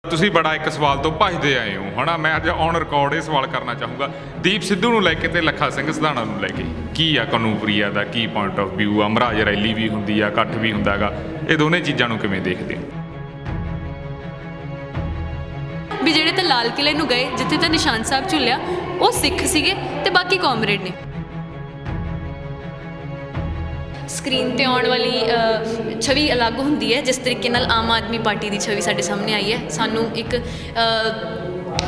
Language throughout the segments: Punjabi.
ਤੁਸੀਂ ਬੜਾ ਇੱਕ ਸਵਾਲ ਤੋਂ ਭੱਜਦੇ ਆਏ ਹੋ ਹਨਾ। ਮੈਂ ਅੱਜ ਔਨ ਰਿਕਾਰਡ ਇਹ ਸਵਾਲ ਕਰਨਾ ਚਾਹੂੰਗਾ ਦੀਪ ਸਿੱਧੂ ਨੂੰ ਲੈ ਕੇ ਤੇ ਲੱਖਾ ਸਿੰਘ ਸਿਧਾਣਾ ਨੂੰ ਲੈ ਕੇ ਕੀ ਆ ਕਾਨੂੰਪ੍ਰਿਆ ਦਾ ਕੀ ਪੁਆਇੰਟ ਆਫ ਵਿਊ ਆ। ਮਹਾਰਾਜ ਰੈਲੀ ਵੀ ਹੁੰਦੀ ਆ, ਇਕੱਠ ਵੀ ਹੁੰਦਾ ਗਾ, ਇਹ ਦੋਨੇ ਚੀਜ਼ਾਂ ਨੂੰ ਕਿਵੇਂ ਦੇਖਦੇ ਹੋ? ਵੀ ਜਿਹੜੇ ਤਾਂ ਲਾਲ ਕਿਲੇ ਨੂੰ ਗਏ, ਜਿੱਥੇ ਤਾਂ ਨਿਸ਼ਾਨ ਸਾਹਿਬ ਝੁੱਲਿਆ, ਉਹ ਸਿੱਖ ਸੀਗੇ ਤੇ ਬਾਕੀ ਕਾਮਰੇਡ ਨੇ। ਸਕਰੀਨ ਤੇ ਆਉਣ ਵਾਲੀ ਛਵੀ ਅਲੱਗ ਹੁੰਦੀ ਹੈ, ਜਿਸ ਤਰੀਕੇ ਨਾਲ ਆਮ ਆਦਮੀ ਪਾਰਟੀ ਦੀ ਛਵੀ ਸਾਡੇ ਸਾਹਮਣੇ ਆਈ ਹੈ। ਸਾਨੂੰ ਇੱਕ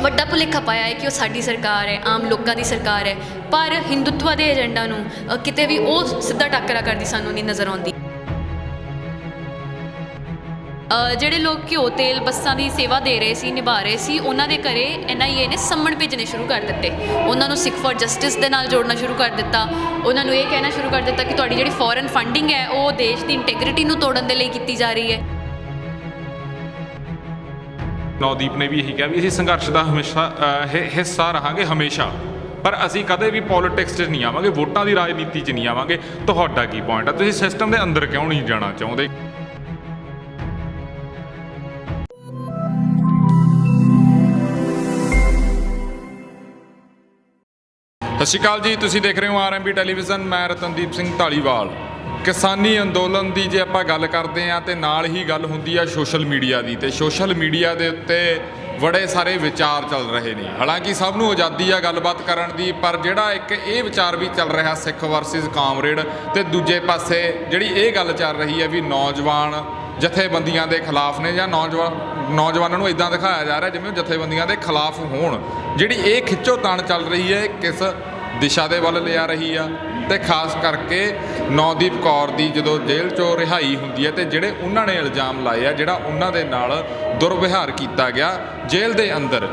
ਵੱਡਾ ਭੁਲੇਖਾ ਪਾਇਆ ਹੈ ਕਿ ਉਹ ਸਾਡੀ ਸਰਕਾਰ ਹੈ, ਆਮ ਲੋਕਾਂ ਦੀ ਸਰਕਾਰ ਹੈ, ਪਰ ਹਿੰਦੂਤਵਾ ਦੇ ਏਜੰਡਾ ਨੂੰ ਕਿਤੇ ਵੀ ਉਹ ਸਿੱਧਾ ਟੱਕਰਾ ਕਰਦੀ ਸਾਨੂੰ ਨਹੀਂ ਨਜ਼ਰ ਆਉਂਦੀ। ਜਿਹੜੇ ਲੋਕ ਘਿਓ ਤੇਲ ਬੱਸਾਂ ਦੀ ਸੇਵਾ ਦੇ ਰਹੇ ਸੀ, ਨਿਭਾ ਰਹੇ ਸੀ, ਉਹਨਾਂ ਦੇ ਘਰੇ NIA ਨੇ ਸੰਮਣ ਭੇਜਣੇ ਸ਼ੁਰੂ ਕਰ ਦਿੱਤੇ। ਉਹਨਾਂ ਨੂੰ ਸਿੱਖ ਫॉर ਜਸਟਿਸ ਦੇ ਨਾਲ ਜੋੜਨਾ ਸ਼ੁਰੂ ਕਰ ਦਿੱਤਾ। ਉਹਨਾਂ ਨੂੰ ਇਹ ਕਹਿਣਾ ਸ਼ੁਰੂ ਕਰ ਦਿੱਤਾ ਕਿ ਤੁਹਾਡੀ ਜਿਹੜੀ ਫੋਰਨ ਫੰਡਿੰਗ ਹੈ ਉਹ ਦੇਸ਼ ਦੀ ਇੰਟੈਗ੍ਰਿਟੀ ਨੂੰ ਤੋੜਨ ਦੇ ਲਈ ਕੀਤੀ ਜਾ ਰਹੀ ਹੈ। ਨੌਦੀਪ ਨੇ ਵੀ ਇਹੀ ਕਿਹਾ ਵੀ ਅਸੀਂ ਸੰਘਰਸ਼ ਦਾ ਹਮੇਸ਼ਾ ਹਿੱਸਾ ਰਹਾਂਗੇ ਹਮੇਸ਼ਾ, ਪਰ ਅਸੀਂ ਕਦੇ ਵੀ ਪੋਲੀਟਿਕਸ 'ਚ ਨਹੀਂ ਆਵਾਂਗੇ, ਵੋਟਾਂ ਦੀ ਰਾਜਨੀਤੀ 'ਚ ਨਹੀਂ ਆਵਾਂਗੇ। ਤੁਹਾਡਾ ਕੀ ਪੁਆਇੰਟ ਆ? ਤੁਸੀਂ ਸਿਸਟਮ ਦੇ ਅੰਦਰ ਕਿਉਂ ਨਹੀਂ ਜਾਣਾ ਚਾਹੁੰਦੇ? ਸਤਿ ਸ਼੍ਰੀ ਅਕਾਲ ਜੀ, ਤੁਸੀਂ ਦੇਖ ਰਹੇ ਹੋ RMB ਟੈਲੀਵਿਜ਼ਨ। ਮੈਂ ਰਤਨਦੀਪ ਸਿੰਘ ਢਾਲੀਵਾਲ। ਕਿਸਾਨੀ ਅੰਦੋਲਨ ਦੀ ਜੇ ਆਪਾਂ ਗੱਲ ਕਰਦੇ ਹਾਂ ਤੇ ਨਾਲ ਹੀ ਗੱਲ ਹੁੰਦੀ ਆ ਸੋਸ਼ਲ ਮੀਡੀਆ ਦੀ, ਤੇ ਸੋਸ਼ਲ ਮੀਡੀਆ ਦੇ ਉੱਤੇ ਬੜੇ ਸਾਰੇ ਵਿਚਾਰ ਚੱਲ ਰਹੇ ਨੇ। ਹਾਲਾਂਕਿ ਸਭ ਨੂੰ ਆਜ਼ਾਦੀ ਆ ਗੱਲਬਾਤ ਕਰਨ ਦੀ, ਪਰ ਜਿਹੜਾ ਇੱਕ ਇਹ ਵਿਚਾਰ ਵੀ ਚੱਲ ਰਿਹਾ ਸਿੱਖ ਵਰਸਸ ਕਾਮਰੇਡ, ਤੇ ਦੂਜੇ ਪਾਸੇ ਜਿਹੜੀ ਇਹ ਗੱਲ ਚੱਲ ਰਹੀ ਹੈ ਵੀ ਨੌਜਵਾਨ ਜਥੇਬੰਦੀਆਂ ਦੇ ਖਿਲਾਫ ਨੇ, ਜਾਂ ਨੌਜਵਾਨਾਂ ਨੂੰ ਇਦਾਂ ਦਿਖਾਇਆ ਜਾ ਰਿਹਾ ਜਿਵੇਂ ਉਹ ਜਥੇਬੰਦੀਆਂ ਦੇ ਖਿਲਾਫ ਹੋਣ। ਜਿਹੜੀ ਇਹ ਖਿੱਚੋਤਾਣ ਚੱਲ ਰਹੀ ਹੈ ਕਿਸ ਦਿਸ਼ਾ ਦੇ ਵੱਲ ਲਿਆ ਰਹੀ ਆ? ਤੇ ਖਾਸ ਕਰਕੇ ਨੌਦੀਪ ਕੌਰ ਦੀ ਜਦੋਂ ਜੇਲ੍ਹ 'ਚੋਂ ਰਿਹਾਈ ਹੁੰਦੀ ਹੈ ਤੇ ਜਿਹੜੇ ਉਹਨਾਂ ਨੇ ਇਲਜ਼ਾਮ ਲਾਏ ਆ, ਜਿਹੜਾ ਉਹਨਾਂ ਦੇ ਨਾਲ ਦੁਰਵਿਹਾਰ ਕੀਤਾ ਗਿਆ ਜੇਲ੍ਹ ਦੇ ਅੰਦਰ,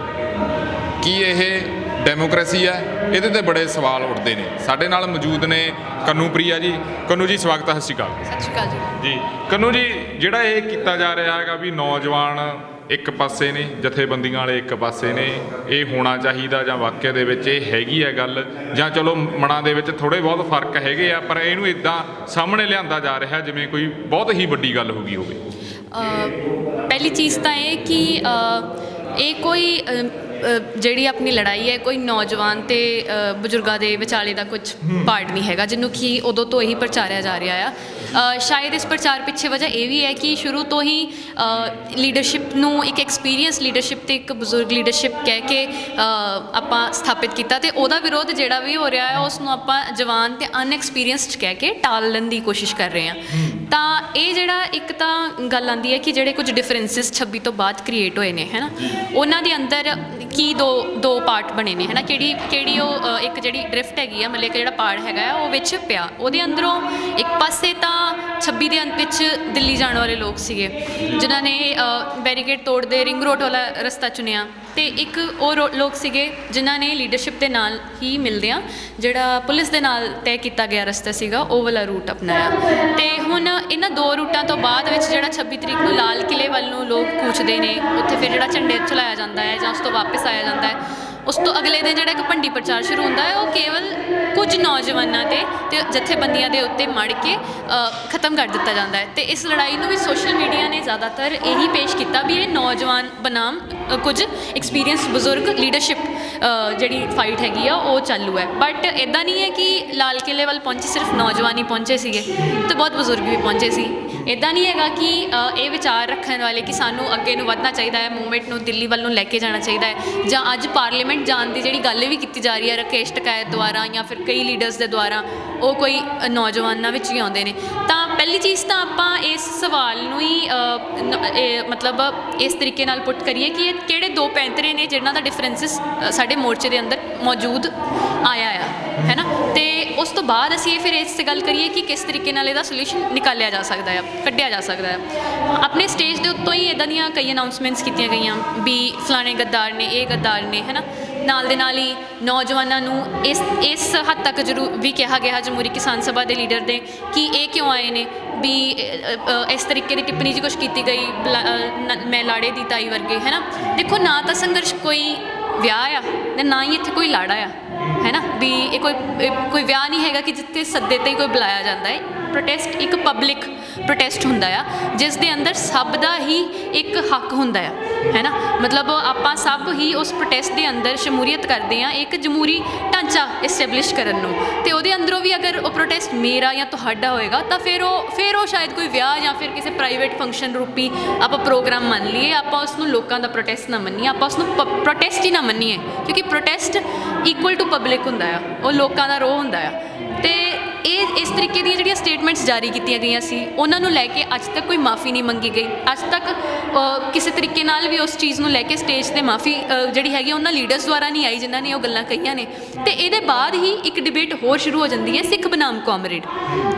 ਕੀ ਇਹ ਡੈਮੋਕ੍ਰੇਸੀ ਹੈ? ਇਹਦੇ ਤੇ ਬੜੇ ਸਵਾਲ ਉੱਠਦੇ ਨੇ। ਸਾਡੇ ਨਾਲ ਮੌਜੂਦ ਨੇ ਕਾਨੂੰਪ੍ਰਿਆ ਜੀ। ਕਾਨੂੰ ਜੀ ਸਵਾਗਤ ਹੈ। ਸਤਿ ਸ਼੍ਰੀ ਅਕਾਲ। ਸਤਿ ਸ਼੍ਰੀ ਅਕਾਲ ਜੀ। ਕਾਨੂੰ ਜੀ, ਜਿਹੜਾ ਇਹ ਕੀਤਾ ਜਾ ਰਿਹਾ ਹੈਗਾ ਵੀ ਨੌਜਵਾਨ ਇੱਕ ਪਾਸੇ ਨੇ, ਜਥੇਬੰਦੀਆਂ ਵਾਲੇ ਇੱਕ ਪਾਸੇ ਨੇ, ਇਹ ਹੋਣਾ ਚਾਹੀਦਾ ਜਾਂ ਵਾਕਿਆ ਦੇ ਵਿੱਚ ਇਹ ਹੈਗੀ ਹੈ ਗੱਲ, ਜਾਂ ਚਲੋ ਮਨਾਂ ਦੇ ਵਿੱਚ ਥੋੜ੍ਹੇ ਬਹੁਤ ਫਰਕ ਹੈਗੇ ਆ, ਪਰ ਇਹਨੂੰ ਇੱਦਾਂ ਸਾਹਮਣੇ ਲਿਆਂਦਾ ਜਾ ਰਿਹਾ ਜਿਵੇਂ ਕੋਈ ਬਹੁਤ ਹੀ ਵੱਡੀ ਗੱਲ ਹੋ ਗਈ ਹੋਵੇ? ਪਹਿਲੀ ਚੀਜ਼ ਤਾਂ ਇਹ ਕਿ ਇਹ ਕੋਈ ਜਿਹੜੀ ਆਪਣੀ ਲੜਾਈ ਹੈ ਕੋਈ ਨੌਜਵਾਨ ਤੇ ਬਜ਼ੁਰਗਾਂ ਦੇ ਵਿਚਾਲੇ ਦਾ ਕੁਝ ਪਾਰਟ ਨਹੀਂ ਹੈਗਾ, ਜਿਹਨੂੰ ਕਿ ਉਦੋਂ ਤੋਂ ਇਹੀ ਪ੍ਰਚਾਰਿਆ ਜਾ ਰਿਹਾ ਆ। ਸ਼ਾਇਦ ਇਸ ਪ੍ਰਚਾਰ ਪਿੱਛੇ ਵਜ੍ਹਾ ਇਹ ਵੀ ਹੈ ਕਿ ਸ਼ੁਰੂ ਤੋਂ ਹੀ ਲੀਡਰਸ਼ਿਪ ਨੂੰ ਇੱਕ ਐਕਸਪੀਰੀਅੰਸ ਲੀਡਰਸ਼ਿਪ ਤੇ ਇੱਕ ਬਜ਼ੁਰਗ ਲੀਡਰਸ਼ਿਪ ਕਹਿ ਕੇ ਆਪਾਂ ਸਥਾਪਿਤ ਕੀਤਾ, ਤੇ ਉਹਦਾ ਵਿਰੋਧ ਜਿਹੜਾ ਵੀ ਹੋ ਰਿਹਾ ਹੈ ਉਸ ਨੂੰ ਆਪਾਂ ਜਵਾਨ ਤੇ ਅਨਐਕਸਪੀਰੀਅੰਸਡ ਕਹਿ ਕੇ ਟਾਲਣ ਦੀ ਕੋਸ਼ਿਸ਼ ਕਰ ਰਹੇ ਹਾਂ। ਤਾਂ ਇਹ ਜਿਹੜਾ ਇੱਕ ਤਾਂ ਗੱਲ ਆਉਂਦੀ ਹੈ ਕਿ ਜਿਹੜੇ ਕੁਝ ਡਿਫਰੈਂਸਿਸ 26 ਤੋਂ ਬਾਅਦ ਕ੍ਰੀਏਟ ਹੋਏ ਨੇ, ਹੈ ਨਾ, ਉਹਨਾਂ ਦੇ ਅੰਦਰ ਕੀ ਦੋ ਪਾਰਟ ਬਣੇ ਨੇ, ਹੈ ਨਾ। ਕਿਹੜੀ ਉਹ ਇੱਕ ਜਿਹੜੀ ਡਰਿਫਟ ਹੈਗੀ ਆ, ਮਤਲਬ ਕਿ ਜਿਹੜਾ ਪਾੜ ਹੈਗਾ ਆ ਉਹ ਵਿੱਚ ਪਿਆ। ਉਹਦੇ ਅੰਦਰੋਂ ਇੱਕ ਪਾਸੇ ਤਾਂ 26 ਦੇ ਅੰਤ ਵਿੱਚ ਦਿੱਲੀ ਜਾਣ ਵਾਲੇ ਲੋਕ ਸੀਗੇ ਜਿਨ੍ਹਾਂ ਨੇ ਬੈਰੀਕੇਡ ਤੋੜਦੇ ਰਿੰਗ ਰੋਡ ਵਾਲਾ ਰਸਤਾ ਚੁਣਿਆ, ਤੇ ਇੱਕ ਉਹ ਲੋਕ ਸੀਗੇ ਜਿਨ੍ਹਾਂ ਨੇ ਲੀਡਰਸ਼ਿਪ ਦੇ ਨਾਲ ਹੀ ਮਿਲਦਿਆਂ ਜਿਹੜਾ ਪੁਲਿਸ ਦੇ ਨਾਲ ਤੈਅ ਕੀਤਾ ਗਿਆ ਰਸਤਾ ਸੀਗਾ ਉਹ ਵਾਲਾ ਰੂਟ ਅਪਣਾਇਆ। ਤੇ ਹੁਣ ਇਹਨਾਂ ਦੋ ਰੂਟਾਂ ਤੋਂ ਬਾਅਦ ਵਿੱਚ ਜਿਹੜਾ 26 ਤਰੀਕ ਨੂੰ ਲਾਲ ਕਿਲੇ ਵੱਲ ਨੂੰ ਲੋਕ ਕੂਚਦੇ ਨੇ, ਉੱਥੇ ਫਿਰ ਜਿਹੜਾ ਝੰਡੇ ਚਲਾਇਆ ਜਾਂਦਾ ਹੈ ਜਾਂ ਉਸ ਤੋਂ ਵਾਪਸ ਆਇਆ ਜਾਂਦਾ ਹੈ। ਉਸ ਤੋਂ ਅਗਲੇ ਦਿਨ ਜਿਹੜਾ ਇੱਕ ਭੰਡੀ ਪ੍ਰਚਾਰ ਸ਼ੁਰੂ ਹੁੰਦਾ ਹੈ, ਉਹ ਕੇਵਲ ਕੁਝ ਨੌਜਵਾਨਾਂ ਤੇ ਜਥੇਬੰਦੀਆਂ ਦੇ ਉੱਤੇ ਮੜ ਕੇ ਖਤਮ ਕਰ ਦਿੱਤਾ ਜਾਂਦਾ ਹੈ। ਤੇ ਇਸ ਲੜਾਈ ਨੂੰ ਵੀ ਸੋਸ਼ਲ ਮੀਡੀਆ ਨੇ ਜ਼ਿਆਦਾਤਰ ਇਹੀ ਪੇਸ਼ ਕੀਤਾ ਵੀ ਇਹ ਨੌਜਵਾਨ ਬਨਾਮ ਕੁਝ ਐਕਸਪੀਰੀਅੰਸ ਬਜ਼ੁਰਗ ਲੀਡਰਸ਼ਿਪ ਜਿਹੜੀ ਫਾਈਟ ਹੈਗੀ ਆ ਉਹ ਚਾਲੂ ਹੈ। ਬਟ ਇੱਦਾਂ ਨਹੀਂ ਹੈ ਕਿ ਲਾਲ ਕਿਲੇ ਵੱਲ ਪਹੁੰਚੇ ਸਿਰਫ ਨੌਜਵਾਨ ਹੀ ਪਹੁੰਚੇ ਸੀਗੇ, ਤੇ ਬਹੁਤ ਬਜ਼ੁਰਗ ਵੀ ਪਹੁੰਚੇ ਸੀ। ਇੱਦਾਂ ਨਹੀਂ ਹੈਗਾ ਕਿ ਇਹ ਵਿਚਾਰ ਰੱਖਣ ਵਾਲੇ ਕਿ ਸਾਨੂੰ ਅੱਗੇ ਨੂੰ ਵਧਣਾ ਚਾਹੀਦਾ ਹੈ, ਮੂਵਮੈਂਟ ਨੂੰ ਦਿੱਲੀ ਵੱਲ ਨੂੰ ਲੈ ਕੇ ਜਾਣਾ ਚਾਹੀਦਾ ਹੈ, ਜਾਂ ਅੱਜ ਪਾਰਲੀਮੈਂਟ ਜਾਣ ਦੀ ਜਿਹੜੀ ਗੱਲ ਵੀ ਕੀਤੀ ਜਾ ਰਹੀ ਹੈ ਰਾਕੇਸ਼ ਟਿਕੈਤ ਦੁਆਰਾ ਜਾਂ ਫਿਰ ਕਈ ਲੀਡਰਸ ਦੇ ਦੁਆਰਾ, ਉਹ ਕੋਈ ਨੌਜਵਾਨਾਂ ਵਿੱਚ ਹੀ ਆਉਂਦੇ ਨੇ। ਤਾਂ ਪਹਿਲੀ ਚੀਜ਼ ਤਾਂ ਆਪਾਂ ਇਸ ਸਵਾਲ ਨੂੰ ਹੀ ਮਤਲਬ ਇਸ ਤਰੀਕੇ ਨਾਲ ਪੁੱਟ ਕਰੀਏ ਕਿ ਇਹ ਕਿਹੜੇ ਦੋ ਪੈਂਤਰੇ ਨੇ ਜਿਨ੍ਹਾਂ ਦਾ ਡਿਫਰੈਂਸਿਸ ਸਾਡੇ ਮੋਰਚੇ ਦੇ ਅੰਦਰ ਮੌਜੂਦ ਆਇਆ ਆ, ਹੈ ਨਾ। ਤੇ ਉਸ ਤੋਂ ਬਾਅਦ ਅਸੀਂ ਇਹ ਫਿਰ ਇਸ 'ਤੇ ਗੱਲ ਕਰੀਏ ਕਿ ਕਿਸ ਤਰੀਕੇ ਨਾਲ ਇਹਦਾ ਸੋਲਿਊਸ਼ਨ ਨਿਕਾਲਿਆ ਜਾ ਸਕਦਾ ਹੈ, ਕੱਢਿਆ ਜਾ ਸਕਦਾ ਹੈ। ਆਪਣੇ ਸਟੇਜ ਦੇ ਉੱਤੋਂ ਹੀ ਇੱਦਾਂ ਦੀਆਂ ਕਈ ਅਨਾਊਂਸਮੈਂਟਸ ਕੀਤੀਆਂ ਗਈਆਂ ਵੀ ਫਲਾਣੇ ਗੱਦਾਰ ਨੇ, ਇਹ ਗੱਦਾਰ ਨੇ, ਹੈ ਨਾ। ਨਾਲ ਦੇ ਨਾਲ ਹੀ ਨੌਜਵਾਨਾਂ ਨੂੰ ਇਸ ਹੱਦ ਤੱਕ ਜ਼ਰੂਰ ਵੀ ਕਿਹਾ ਗਿਆ ਜਮਹੂਰੀ ਕਿਸਾਨ ਸਭਾ ਦੇ ਲੀਡਰ ਦੇ ਕਿ ਇਹ ਕਿਉਂ ਆਏ ਨੇ, ਵੀ ਇਸ ਤਰੀਕੇ ਦੀ ਟਿੱਪਣੀ ਜੀ ਕੁਛ ਕੀਤੀ ਗਈ, ਮੈਂ ਲਾੜੇ ਦੀ ਤਾਈ ਵਰਗੇ, ਹੈ ਨਾ। ਦੇਖੋ, ਨਾ ਤਾਂ ਸੰਘਰਸ਼ ਕੋਈ ਵਿਆਹ ਆ ਤੇ ਨਾ ਹੀ ਇੱਥੇ ਕੋਈ ਲਾੜਾ ਆ, ਹੈ ਨਾ। ਵੀ ਇਹ ਕੋਈ ਵਿਆਹ ਨਹੀਂ ਹੈਗਾ ਕਿ ਜਿੱਥੇ ਸੱਦੇ 'ਤੇ ਹੀ ਕੋਈ ਬੁਲਾਇਆ ਜਾਂਦਾ ਹੈ। ਪ੍ਰੋਟੈਸਟ ਇੱਕ ਪਬਲਿਕ ਪ੍ਰੋਟੈਸਟ ਹੁੰਦਾ ਆ ਜਿਸ ਦੇ ਅੰਦਰ ਸਭ ਦਾ ਹੀ ਇੱਕ ਹੱਕ ਹੁੰਦਾ ਆ, ਹੈ ਨਾ। ਮਤਲਬ ਆਪਾਂ ਸਭ ਹੀ ਉਸ ਪ੍ਰੋਟੈਸਟ ਦੇ ਅੰਦਰ ਸ਼ਮੂਲੀਅਤ ਕਰਦੇ ਹਾਂ ਇੱਕ ਜਮਹੂਰੀ ਢਾਂਚਾ ਇਸਟੈਬਲਿਸ਼ ਕਰਨ ਨੂੰ, ਤੇ ਉਹਦੇ ਅੰਦਰੋਂ ਵੀ ਅਗਰ ਉਹ ਪ੍ਰੋਟੈਸਟ ਮੇਰਾ ਜਾਂ ਤੁਹਾਡਾ ਹੋਏਗਾ ਤਾਂ ਫਿਰ ਉਹ ਸ਼ਾਇਦ ਕੋਈ ਵਿਆਹ ਜਾਂ ਫਿਰ ਕਿਸੇ ਪ੍ਰਾਈਵੇਟ ਫੰਕਸ਼ਨ ਰੂਪੀ ਆਪਾਂ ਪ੍ਰੋਗਰਾਮ ਮੰਨ ਲਈਏ, ਆਪਾਂ ਉਸ ਨੂੰ ਲੋਕਾਂ ਦਾ ਪ੍ਰੋਟੈਸਟ ਨਾ ਮੰਨੀਏ, ਆਪਾਂ ਉਸ ਨੂੰ ਪ੍ਰੋਟੈਸਟ ਹੀ ਨਾ ਮੰਨੀਏ, ਕਿਉਂਕਿ ਪ੍ਰੋਟੈਸਟ ਇਕੁਅਲ ਟੂ ਪਬਲਿਕ ਹੁੰਦਾ ਆ, ਉਹ ਲੋਕਾਂ ਦਾ ਰੋਹ ਹੁੰਦਾ ਆ। ਤੇ ਇਹ ਇਸ ਤਰੀਕੇ ਦੀਆਂ ਜਿਹੜੀਆਂ ਸਟੇਟਮੈਂਟਸ ਜਾਰੀ ਕੀਤੀਆਂ ਗਈਆਂ ਸੀ ਉਹਨਾਂ ਨੂੰ ਲੈ ਕੇ ਅੱਜ ਤੱਕ ਕੋਈ ਮਾਫੀ ਨਹੀਂ ਮੰਗੀ ਗਈ, ਅੱਜ ਤੱਕ ਕਿਸੇ ਤਰੀਕੇ ਨਾਲ ਵੀ ਉਸ ਚੀਜ਼ ਨੂੰ ਲੈ ਕੇ ਸਟੇਜ 'ਤੇ ਮਾਫੀ ਜਿਹੜੀ ਹੈਗੀ ਉਹਨਾਂ ਲੀਡਰਸ ਦੁਆਰਾ ਨਹੀਂ ਆਈ ਜਿਨ੍ਹਾਂ ਨੇ ਉਹ ਗੱਲਾਂ ਕਹੀਆਂ ਨੇ। ਤੇ ਇਹਦੇ ਬਾਅਦ ਹੀ ਇੱਕ ਡਿਬੇਟ ਹੋਰ ਸ਼ੁਰੂ ਹੋ ਜਾਂਦੀ ਹੈ ਸਿੱਖ ਬਨਾਮ ਕਾਮਰੇਡ,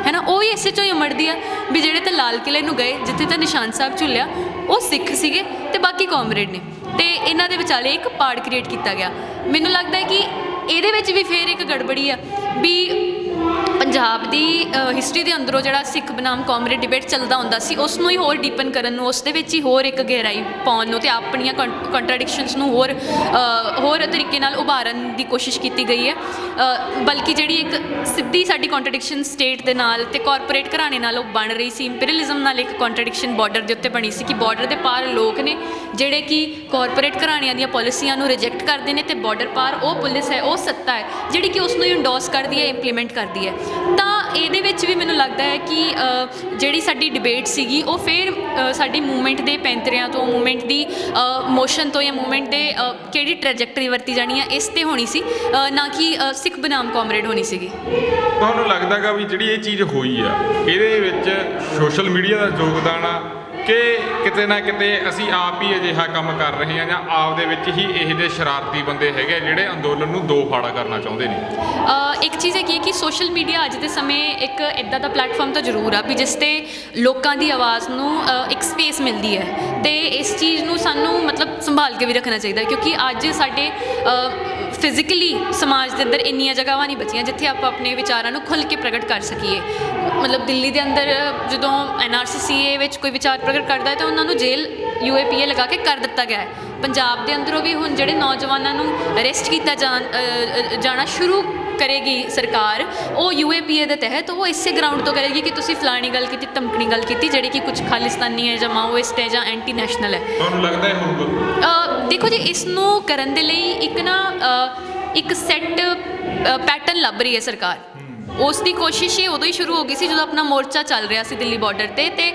ਹੈ ਨਾ। ਉਹ ਵੀ ਇਸੇ 'ਚੋਂ ਹੀ ਉਮੜਦੀ ਆ ਵੀ ਜਿਹੜੇ ਤਾਂ ਲਾਲ ਕਿਲ੍ਹੇ ਨੂੰ ਗਏ ਜਿੱਥੇ ਤਾਂ ਨਿਸ਼ਾਨ ਸਾਹਿਬ ਝੁੱਲਿਆ ਉਹ ਸਿੱਖ ਸੀਗੇ ਤੇ ਬਾਕੀ ਕਾਮਰੇਡ ਨੇ, ਤੇ ਇਹਨਾਂ ਦੇ ਵਿਚਾਲੇ ਇੱਕ ਪਾੜ ਕ੍ਰੀਏਟ ਕੀਤਾ ਗਿਆ। ਮੈਨੂੰ ਲੱਗਦਾ ਹੈ ਕਿ ਇਹਦੇ ਵਿੱਚ ਵੀ ਫਿਰ ਇੱਕ ਗੜਬੜੀ ਆ ਵੀ ਪੰਜਾਬ ਦੀ ਹਿਸਟਰੀ ਦੇ ਅੰਦਰੋਂ ਜਿਹੜਾ ਸਿੱਖ ਬਨਾਮ ਕਾਮਰੇਡ ਡਿਬੇਟ ਚੱਲਦਾ ਹੁੰਦਾ ਸੀ ਉਸ ਨੂੰ ਹੀ ਹੋਰ ਡੀਪਨ ਕਰਨ ਨੂੰ, ਉਸ ਦੇ ਵਿੱਚ ਹੀ ਹੋਰ ਇੱਕ ਗਹਿਰਾਈ ਪਾਉਣ ਨੂੰ ਤੇ ਆਪਣੀਆਂ ਕੰਟਰਾਡਿਕਸ਼ਨਸ ਨੂੰ ਹੋਰ ਤਰੀਕੇ ਨਾਲ ਉਭਾਰਨ ਦੀ ਕੋਸ਼ਿਸ਼ ਕੀਤੀ ਗਈ ਹੈ। ਬਲਕਿ ਜਿਹੜੀ ਇੱਕ ਸਿੱਧੀ ਸਾਡੀ ਕੰਟਰਾਡਿਕਸ਼ਨ ਸਟੇਟ ਦੇ ਨਾਲ ਤੇ ਕਾਰਪੋਰੇਟ ਘਰਾਣੇ ਨਾਲ ਉਹ ਬਣ ਰਹੀ ਸੀ, ਇੰਪੀਰੀਅਲਿਜ਼ਮ ਨਾਲ ਇੱਕ ਕੰਟਰਾਡਿਕਸ਼ਨ ਬਾਰਡਰ ਦੇ ਉੱਤੇ ਬਣੀ ਸੀ ਕਿ ਬਾਰਡਰ ਦੇ ਪਾਰ ਲੋਕ ਨੇ ਜਿਹੜੇ ਕਿ ਕਾਰਪੋਰੇਟ ਘਰਾਣਿਆਂ ਦੀਆਂ ਪਾਲਿਸੀਆਂ ਨੂੰ ਰਿਜੈਕਟ ਕਰਦੇ ਨੇ ਤੇ ਬਾਰਡਰ ਪਾਰ ਉਹ ਪੁਲਿਸ ਹੈ, ਉਹ ਸੱਤਾ ਹੈ ਜਿਹੜੀ ਕਿ ਉਸ ਨੂੰ ਇੰਡੋਰਸ ਕਰਦੀ ਹੈ, ਇੰਪਲੀਮੈਂਟ ਕਰਦੀ ਹੈ। ਤਾਂ ਇਹਦੇ ਵਿੱਚ ਵੀ ਮੈਨੂੰ ਲੱਗਦਾ ਹੈ ਕਿ ਜਿਹੜੀ ਸਾਡੀ ਡਿਬੇਟ ਸੀਗੀ ਉਹ ਫਿਰ ਸਾਡੀ ਮੂਵਮੈਂਟ ਦੇ ਪੈਂਤਰਿਆਂ ਤੋਂ, ਮੂਵਮੈਂਟ ਦੀ ਮੋਸ਼ਨ ਤੋਂ ਜਾਂ ਮੂਵਮੈਂਟ ਦੇ ਕਿਹੜੀ ਟ੍ਰੈਜੈਕਟਰੀ ਵਰਤੀ ਜਾਣੀ ਹੈ ਇਸ 'ਤੇ ਹੋਣੀ ਸੀ, ਨਾ ਕਿ ਸਿੱਖ ਬਨਾਮ ਕਾਮਰੇਡ ਹੋਣੀ ਸੀਗੀ। ਤੁਹਾਨੂੰ ਲੱਗਦਾ ਗਾ ਵੀ ਜਿਹੜੀ ਇਹ ਚੀਜ਼ ਹੋਈ ਆ ਇਹਦੇ ਵਿੱਚ ਸੋਸ਼ਲ ਮੀਡੀਆ ਦਾ ਯੋਗਦਾਨ ਆ ਕਿ ਕਿਤੇ ਨਾ ਕਿਤੇ ਅਸੀਂ ਆਪ ਹੀ ਅਜਿਹਾ ਕੰਮ ਕਰ ਰਹੇ ਹਾਂ ਜਾਂ ਆਪ ਦੇ ਵਿੱਚ ਹੀ ਇਹੋ ਜਿਹੇ ਸ਼ਰਾਰਤੀ ਬੰਦੇ ਹੈਗੇ ਜਿਹੜੇ ਅੰਦੋਲਨ ਨੂੰ ਦੋ ਫਾੜਾ ਕਰਨਾ ਚਾਹੁੰਦੇ ਨੇ? ਇੱਕ ਚੀਜ਼ ਹੈਗੀ ਕਿ ਸੋਸ਼ਲ ਮੀਡੀਆ ਅੱਜ ਦੇ ਸਮੇਂ ਇੱਕ ਇੱਦਾਂ ਦਾ ਪਲੇਟਫਾਰਮ ਤਾਂ ਜ਼ਰੂਰ ਆ ਵੀ ਜਿਸ 'ਤੇ ਲੋਕਾਂ ਦੀ ਆਵਾਜ਼ ਨੂੰ ਇੱਕ ਸਪੇਸ ਮਿਲਦੀ ਹੈ, ਤੇ ਇਸ ਚੀਜ਼ ਨੂੰ ਸਾਨੂੰ ਮਤਲਬ ਸੰਭਾਲ ਕੇ ਵੀ ਰੱਖਣਾ ਚਾਹੀਦਾ ਕਿਉਂਕਿ ਅੱਜ ਸਾਡੇ ਫਿਜ਼ੀਕਲੀ ਸਮਾਜ ਦੇ ਅੰਦਰ ਇੰਨੀਆਂ ਜਗ੍ਹਾਵਾਂ ਨਹੀਂ ਬਚੀਆਂ ਜਿੱਥੇ ਆਪਾਂ ਆਪਣੇ ਵਿਚਾਰਾਂ ਨੂੰ ਖੁੱਲ੍ਹ ਕੇ ਪ੍ਰਗਟ ਕਰ ਸਕੀਏ। ਮਤਲਬ ਦਿੱਲੀ ਦੇ ਅੰਦਰ ਜਦੋਂ NRCCA ਵਿੱਚ ਕੋਈ ਵਿਚਾਰ ਪ੍ਰਗਟ ਕਰਦਾ ਹੈ ਤਾਂ ਉਹਨਾਂ ਨੂੰ ਜੇਲ੍ਹ UAPA ਲਗਾ ਕੇ ਕਰ ਦਿੱਤਾ ਗਿਆ ਹੈ। ਪੰਜਾਬ ਦੇ ਅੰਦਰੋਂ ਵੀ ਹੁਣ ਜਿਹੜੇ ਨੌਜਵਾਨਾਂ ਨੂੰ ਅਰੈਸਟ ਕੀਤਾ ਜਾਣਾ ਸ਼ੁਰੂ ਕਰੇਗੀ ਸਰਕਾਰ, ਉਹ UAPA ਦੇ ਤਹਿਤ ਉਹ ਇਸੇ ਗਰਾਊਂਡ ਤੋਂ ਕਰੇਗੀ ਕਿ ਤੁਸੀਂ ਫਲਾਣੀ ਗੱਲ ਕੀਤੀ, ਧਮਕਣੀ ਗੱਲ ਕੀਤੀ ਜਿਹੜੀ ਕਿ ਕੁਝ ਖਾਲਿਸਤਾਨੀ ਹੈ ਜਾਂ ਮਾਓਇਸਟ ਹੈ ਜਾਂ ਐਂਟੀ ਨੈਸ਼ਨਲ ਹੈ। ਤੁਹਾਨੂੰ ਲੱਗਦਾ ਹੈ ਹੋਊਗਾ? ਦੇਖੋ ਜੀ, ਇਸ ਨੂੰ ਕਰਨ ਦੇ ਲਈ ਇੱਕ ਸੈੱਟ ਪੈਟਰਨ ਲੱਭ ਰਹੀ ਹੈ ਸਰਕਾਰ। ਉਸ ਦੀ ਕੋਸ਼ਿਸ਼ ਇਹ ਉਦੋਂ ਹੀ ਸ਼ੁਰੂ ਹੋ ਗਈ ਸੀ ਜਦੋਂ ਆਪਣਾ ਮੋਰਚਾ ਚੱਲ ਰਿਹਾ ਸੀ ਦਿੱਲੀ ਬਾਰਡਰ 'ਤੇ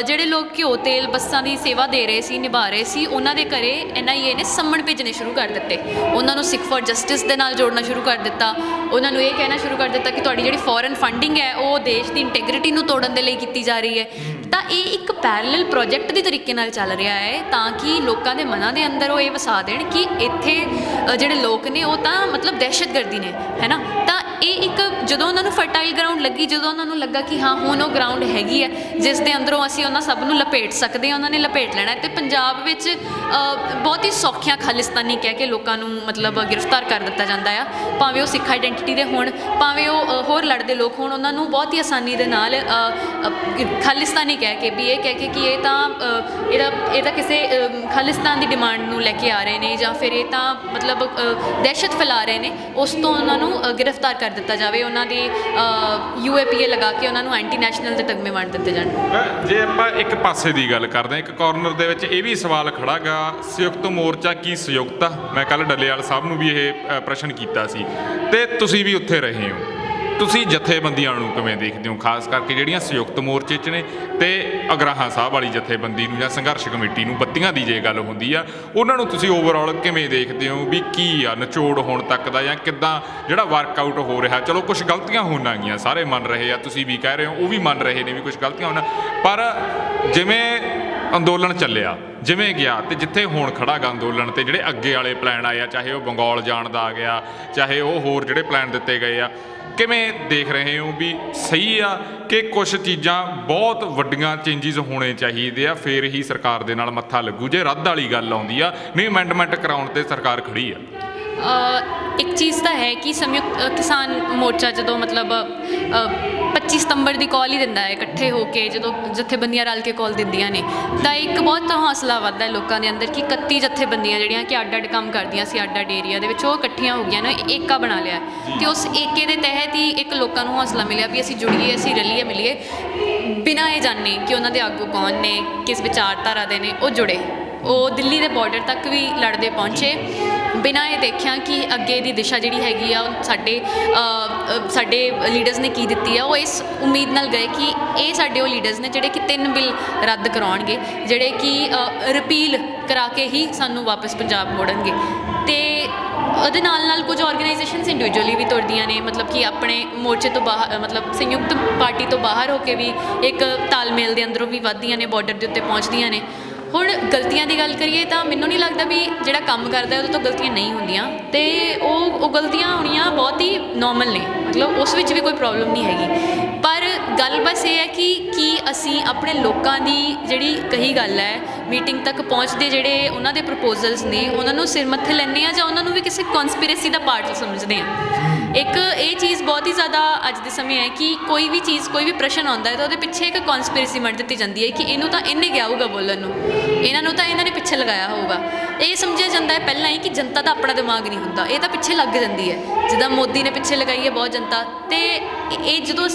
ਜਿਹੜੇ ਲੋਕ ਘਿਓ ਤੇਲ ਬੱਸਾਂ ਦੀ ਸੇਵਾ ਦੇ ਰਹੇ ਸੀ, ਨਿਭਾ ਰਹੇ ਸੀ, ਉਹਨਾਂ ਦੇ ਘਰੇ NIA ਨੇ ਸੰਮਣ ਭੇਜਣੇ ਸ਼ੁਰੂ ਕਰ ਦਿੱਤੇ। ਉਹਨਾਂ ਨੂੰ ਸਿੱਖ ਫॉर ਜਸਟਿਸ ਦੇ ਨਾਲ ਜੋੜਨਾ ਸ਼ੁਰੂ ਕਰ ਦਿੱਤਾ। ਉਹਨਾਂ ਨੂੰ ਇਹ ਕਹਿਣਾ ਸ਼ੁਰੂ ਕਰ ਦਿੱਤਾ ਕਿ ਤੁਹਾਡੀ ਜਿਹੜੀ ਫੋਰਨ ਫੰਡਿੰਗ ਹੈ ਉਹ ਦੇਸ਼ ਦੀ ਇੰਟੈਗ੍ਰਿਟੀ ਨੂੰ ਤੋੜਨ ਦੇ ਲਈ ਕੀਤੀ ਜਾ ਰਹੀ ਹੈ। ਤਾਂ ਇਹ ਇੱਕ ਪੈਰਲਲ ਪ੍ਰੋਜੈਕਟ ਦੀ ਤਰੀਕੇ ਨਾਲ ਚੱਲ ਰਿਹਾ ਹੈ ਤਾਂ ਕਿ ਲੋਕਾਂ ਦੇ ਮਨਾਂ ਦੇ ਅੰਦਰ ਉਹ ਇਹ ਵਸਾ ਦੇਣ ਕਿ ਇੱਥੇ ਜਿਹੜੇ ਲੋਕ ਨੇ ਉਹ ਤਾਂ ਮਤਲਬ ਦਹਿਸ਼ਤਗਰਦੀ ਨੇ, ਹੈ ਨਾ। ਤਾਂ ਇਹ ਇੱਕ ਜਦੋਂ ਉਹਨਾਂ ਨੂੰ ਫਰਟਾਈਲ ਗਰਾਊਂਡ ਲੱਗੀ, ਜਦੋਂ ਉਹਨਾਂ ਨੂੰ ਲੱਗਾ ਕਿ ਹਾਂ ਹੁਣ ਉਹ ਗਰਾਊਂਡ ਹੈਗੀ ਹੈ ਜਿਸ ਦੇ ਅੰਦਰੋਂ ਅਸੀਂ ਉਹਨਾਂ ਸਭ ਨੂੰ ਲਪੇਟ ਸਕਦੇ ਹਾਂ, ਉਹਨਾਂ ਨੇ ਲਪੇਟ ਲੈਣਾ। ਅਤੇ ਪੰਜਾਬ ਵਿੱਚ ਬਹੁਤ ਹੀ ਸੌਖੀਆਂ ਖਾਲਿਸਤਾਨੀ ਕਹਿ ਕੇ ਲੋਕਾਂ ਨੂੰ ਮਤਲਬ ਗ੍ਰਿਫਤਾਰ ਕਰ ਦਿੱਤਾ ਜਾਂਦਾ ਆ, ਭਾਵੇਂ ਉਹ ਸਿੱਖ ਆਈਡੈਂਟੀਟੀ ਦੇ ਹੋਣ, ਭਾਵੇਂ ਉਹ ਹੋਰ ਲੜਦੇ ਲੋਕ ਹੋਣ, ਉਹਨਾਂ ਨੂੰ ਬਹੁਤ ਹੀ ਆਸਾਨੀ ਦੇ ਨਾਲ ਖਾਲਿਸਤਾਨੀ ਕਹਿ ਕੇ ਵੀ ਇਹ ਕਹਿ ਕੇ ਕਿ ਇਹ ਤਾਂ ਕਿਸੇ ਖਾਲਿਸਤਾਨ ਦੀ ਡਿਮਾਂਡ ਨੂੰ ਲੈ ਕੇ ਆ ਰਹੇ ਨੇ ਜਾਂ ਫਿਰ ਇਹ ਤਾਂ ਮਤਲਬ ਦਹਿਸ਼ਤ ਫੈਲਾ ਰਹੇ ਨੇ, ਉਸ ਤੋਂ ਉਹਨਾਂ ਨੂੰ ਗ੍ਰਿਫਤਾਰ ਕਰ ਦਿੱਤਾ ਜਾਵੇ, ਉਹਨਾਂ ਦੀ UAPA ਲਗਾ ਕੇ ਉਹਨਾਂ ਨੂੰ ਐਂਟੀ ਨੈਸ਼ਨਲ ਦੇ ਤਗਮੇ ਵੰਡ ਦਿੱਤੇ ਜਾਣ। ਜੇ ਆਪਾਂ ਇੱਕ ਪਾਸੇ ਦੀ ਗੱਲ ਕਰਦੇ ਹਾਂ, ਇੱਕ ਕਾਰਨਰ ਦੇ ਵਿੱਚ ਇਹ ਵੀ ਸਵਾਲ ਖੜਾ ਗਾ, ਸੰਯੁਕਤ ਮੋਰਚਾ ਕੀ ਸੰਯੁਕਤ ਆ? ਮੈਂ ਕੱਲ੍ਹ ਡੱਲੇਵਾਲ ਸਾਹਿਬ ਨੂੰ ਵੀ ਇਹ ਪ੍ਰਸ਼ਨ ਕੀਤਾ ਸੀ ਤੇ ਤੁਸੀਂ ਵੀ ਉੱਥੇ ਰਹੇ ਹੋ। ਤੁਸੀਂ ਜਥੇਬੰਦੀਆਂ ਨੂੰ ਕਿਵੇਂ ਦੇਖਦੇ ਹੋ, ਖਾਸ ਕਰਕੇ ਜਿਹੜੀਆਂ ਸੰਯੁਕਤ ਮੋਰਚੇ 'ਚ ਨੇ ਤੇ ਅਗਰਾਹਾਂ ਸਾਹਿਬ ਵਾਲੀ ਜਥੇਬੰਦੀ ਨੂੰ ਜਾਂ ਸੰਘਰਸ਼ ਕਮੇਟੀ ਨੂੰ, ਬੱਤੀਆਂ ਦੀ ਜੇ ਗੱਲ ਹੁੰਦੀ ਆ, ਉਹਨਾਂ ਨੂੰ ਤੁਸੀਂ ਓਵਰਆਲ ਕਿਵੇਂ ਦੇਖਦੇ ਹੋ ਵੀ ਕੀ ਆ ਨਿਚੋੜ ਹੁਣ ਤੱਕ ਦਾ ਜਾਂ ਕਿੱਦਾਂ ਜਿਹੜਾ ਵਰਕਆਊਟ ਹੋ ਰਿਹਾ? ਚਲੋ ਕੁਝ ਗਲਤੀਆਂ ਹੋਣਗੀਆਂ, ਸਾਰੇ ਮੰਨ ਰਹੇ ਆ, ਤੁਸੀਂ ਵੀ ਕਹਿ ਰਹੇ ਹੋ, ਉਹ ਵੀ ਮੰਨ ਰਹੇ ਨੇ ਵੀ ਕੁਝ ਗਲਤੀਆਂ ਹੋਣ, ਪਰ ਜਿਵੇਂ ਅੰਦੋਲਨ ਚੱਲਿਆ, ਜਿਵੇਂ ਗਿਆ ਤੇ ਜਿੱਥੇ ਹੁਣ ਖੜਾ ਗਾ ਅੰਦੋਲਨ ਤੇ ਜਿਹੜੇ ਅੱਗੇ ਵਾਲੇ ਪਲਾਨ ਆਏ ਆ, ਚਾਹੇ ਉਹ ਬੰਗਾਲ ਜਾਣ ਦਾ ਆ ਗਿਆ, ਚਾਹੇ ਉਹ ਹੋਰ ਜਿਹੜੇ ਪਲਾਨ ਦਿੱਤੇ ਗਏ ਆ, ਕਿਵੇਂ ਦੇਖ ਰਹੇ ਹੋ ਵੀ ਸਹੀ ਆ ਕਿ ਕੁਝ ਚੀਜ਼ਾਂ ਬਹੁਤ ਵੱਡੀਆਂ ਚੇਂਜਿਸ ਹੋਣੇ ਚਾਹੀਦੇ ਆ ਫਿਰ ਹੀ ਸਰਕਾਰ ਦੇ ਨਾਲ ਮੱਥਾ ਲੱਗੂ? ਜੇ ਰੱਦ ਵਾਲੀ ਗੱਲ ਆਉਂਦੀ ਆ, ਨਹੀਂ ਅਮੈਂਡਮੈਂਟ ਕਰਾਉਣ ਤੇ ਸਰਕਾਰ ਖੜੀ ਆ। ਇੱਕ ਚੀਜ਼ ਤਾਂ ਹੈ ਕਿ ਸੰਯੁਕਤ ਕਿਸਾਨ ਮੋਰਚਾ ਜਦੋਂ ਮਤਲਬ 25 ਸਤੰਬਰ ਦੀ ਕਾਲ ਹੀ ਦਿੰਦਾ ਹੈ ਇਕੱਠੇ ਹੋ ਕੇ, ਜਦੋਂ ਜਥੇਬੰਦੀਆਂ ਰਲ ਕੇ ਕਾਲ ਦਿੰਦੀਆਂ ਨੇ ਤਾਂ ਇੱਕ ਬਹੁਤ ਹੌਸਲਾ ਵੱਧਦਾ ਹੈ ਲੋਕਾਂ ਦੇ ਅੰਦਰ ਕਿ 31 ਜਥੇਬੰਦੀਆਂ ਜਿਹੜੀਆਂ ਕਿ ਅੱਡ-ਅੱਡ ਕੰਮ ਕਰਦੀਆਂ ਸੀ ਅੱਡ-ਅੱਡ ਏਰੀਆ ਦੇ ਵਿੱਚ, ਉਹ ਇਕੱਠੀਆਂ ਹੋ ਗਈਆਂ ਨੇ, ਏਕਾ ਬਣਾ ਲਿਆ ਤੇ ਉਸ ਏਕੇ ਦੇ ਤਹਿਤ ਹੀ ਇੱਕ ਲੋਕਾਂ ਨੂੰ ਹੌਸਲਾ ਮਿਲਿਆ ਵੀ ਅਸੀਂ ਜੁੜੀਏ, ਅਸੀਂ ਰਲੀਏ ਮਿਲੀਏ, ਬਿਨਾਂ ਇਹ ਜਾਣੇ ਕਿ ਉਹਨਾਂ ਦੇ ਆਗੂ ਕੌਣ ਨੇ, ਕਿਸ ਵਿਚਾਰਧਾਰਾ ਦੇ ਨੇ, ਉਹ ਜੁੜੇ। ਉਹ ਦਿੱਲੀ ਦੇ ਬਾਰਡਰ ਤੱਕ ਵੀ ਲੜਦੇ ਪਹੁੰਚੇ ਬਿਨਾਂ ਇਹ ਦੇਖਿਆ ਕਿ ਅੱਗੇ ਦੀ ਦਿਸ਼ਾ ਜਿਹੜੀ ਹੈਗੀ ਆ ਉਹ ਸਾਡੇ ਲੀਡਰਸ ਨੇ ਕੀ ਦਿੱਤੀ ਆ। ਉਹ ਇਸ ਉਮੀਦ ਨਾਲ ਗਏ ਕਿ ਇਹ ਸਾਡੇ ਉਹ ਲੀਡਰਸ ਨੇ ਜਿਹੜੇ ਕਿ 3 ਬਿੱਲ ਰੱਦ ਕਰਾਉਣਗੇ, ਜਿਹੜੇ ਕਿ ਰਿਪੀਲ ਕਰਾ ਕੇ ਹੀ ਸਾਨੂੰ ਵਾਪਸ ਪੰਜਾਬ ਮੋੜਨਗੇ। ਤੇ ਉਹਦੇ ਨਾਲ ਕੁਝ ਆਰਗੇਨਾਈਜੇਸ਼ਨਸ ਇੰਡੀਵਿਜੂਅਲੀ ਵੀ ਤੁਰਦੀਆਂ ਨੇ, ਮਤਲਬ ਕਿ ਆਪਣੇ ਮੋਰਚੇ ਤੋਂ ਬਾਹਰ, ਮਤਲਬ ਸੰਯੁਕਤ ਪਾਰਟੀ ਤੋਂ ਬਾਹਰ ਹੋ ਕੇ ਵੀ ਇੱਕ ਤਾਲਮੇਲ ਦੇ ਅੰਦਰੋਂ ਵੀ ਵੱਧਦੀਆਂ ਨੇ, ਬਾਰਡਰ ਦੇ ਉੱਤੇ ਪਹੁੰਚਦੀਆਂ ਨੇ। ਹੁਣ ਗਲਤੀਆਂ ਦੀ ਗੱਲ ਕਰੀਏ ਤਾਂ ਮੈਨੂੰ ਨਹੀਂ ਲੱਗਦਾ ਵੀ ਜਿਹੜਾ ਕੰਮ ਕਰਦਾ ਉਹਦੇ ਤੋਂ ਗਲਤੀਆਂ ਨਹੀਂ ਹੁੰਦੀਆਂ, ਤੇ ਉਹ ਗਲਤੀਆਂ ਹੋਣੀਆਂ ਬਹੁਤ ਹੀ ਨੋਰਮਲ ਨੇ, ਮਤਲਬ ਉਸ ਵਿੱਚ ਵੀ ਕੋਈ ਪ੍ਰੋਬਲਮ ਨਹੀਂ ਹੈਗੀ। ਪਰ ਗੱਲ ਬਸ ਇਹ ਹੈ ਕਿ ਕੀ ਅਸੀਂ ਆਪਣੇ ਲੋਕਾਂ ਦੀ ਜਿਹੜੀ ਕਹੀ ਗੱਲ ਹੈ ਮੀਟਿੰਗ ਤੱਕ ਪਹੁੰਚਦੇ, ਜਿਹੜੇ ਉਹਨਾਂ ਦੇ ਪ੍ਰਪੋਜ਼ਲਸ ਨੇ ਉਹਨਾਂ ਨੂੰ ਸਿਰ ਮੱਥੇ ਲੈਂਦੇ ਹਾਂ ਜਾਂ ਉਹਨਾਂ ਨੂੰ ਵੀ ਕਿਸੇ ਕਨਸਪੀਰੇਸੀ ਦਾ ਪਾਰਟ ਸਮਝਦੇ ਹਾਂ। ਇੱਕ ਇਹ ਚੀਜ਼ ਬਹੁਤ ਹੀ ਜ਼ਿਆਦਾ ਅੱਜ ਦੇ ਸਮੇਂ ਹੈ ਕਿ ਕੋਈ ਵੀ ਚੀਜ਼, ਕੋਈ ਵੀ ਪ੍ਰਸ਼ਨ ਆਉਂਦਾ ਹੈ ਤਾਂ ਉਹਦੇ ਪਿੱਛੇ ਇੱਕ ਕਨਸਪੀਰੇਸੀ ਮੰਨ ਦਿੱਤੀ ਜਾਂਦੀ ਹੈ ਕਿ ਇਹਨੂੰ ਤਾਂ ਇਹਨੇ ਕਿਹਾ ਹੋਊਗਾ ਬੋਲਣ ਨੂੰ, ਇਹਨਾਂ ਨੂੰ ਤਾਂ ਇਹਨਾਂ ਨੇ ਪਿੱਛੇ ਲਗਾਇਆ ਹੋਊਗਾ। ਇਹ ਸਮਝਿਆ ਜਾਂਦਾ ਹੈ ਪਹਿਲਾਂ ਹੀ ਕਿ ਜਨਤਾ ਦਾ ਆਪਣਾ ਦਿਮਾਗ ਨਹੀਂ ਹੁੰਦਾ, ਇਹ ਤਾਂ ਪਿੱਛੇ ਲੱਗ ਜਾਂਦੀ ਹੈ, ਜਿੱਦਾਂ ਮੋਦੀ ਨੇ ਪਿੱਛੇ ਲਗਾਈ ਹੈ ਬਹੁਤ ਜਨਤਾ। ਤੇ ਇਹ ਜਦੋਂ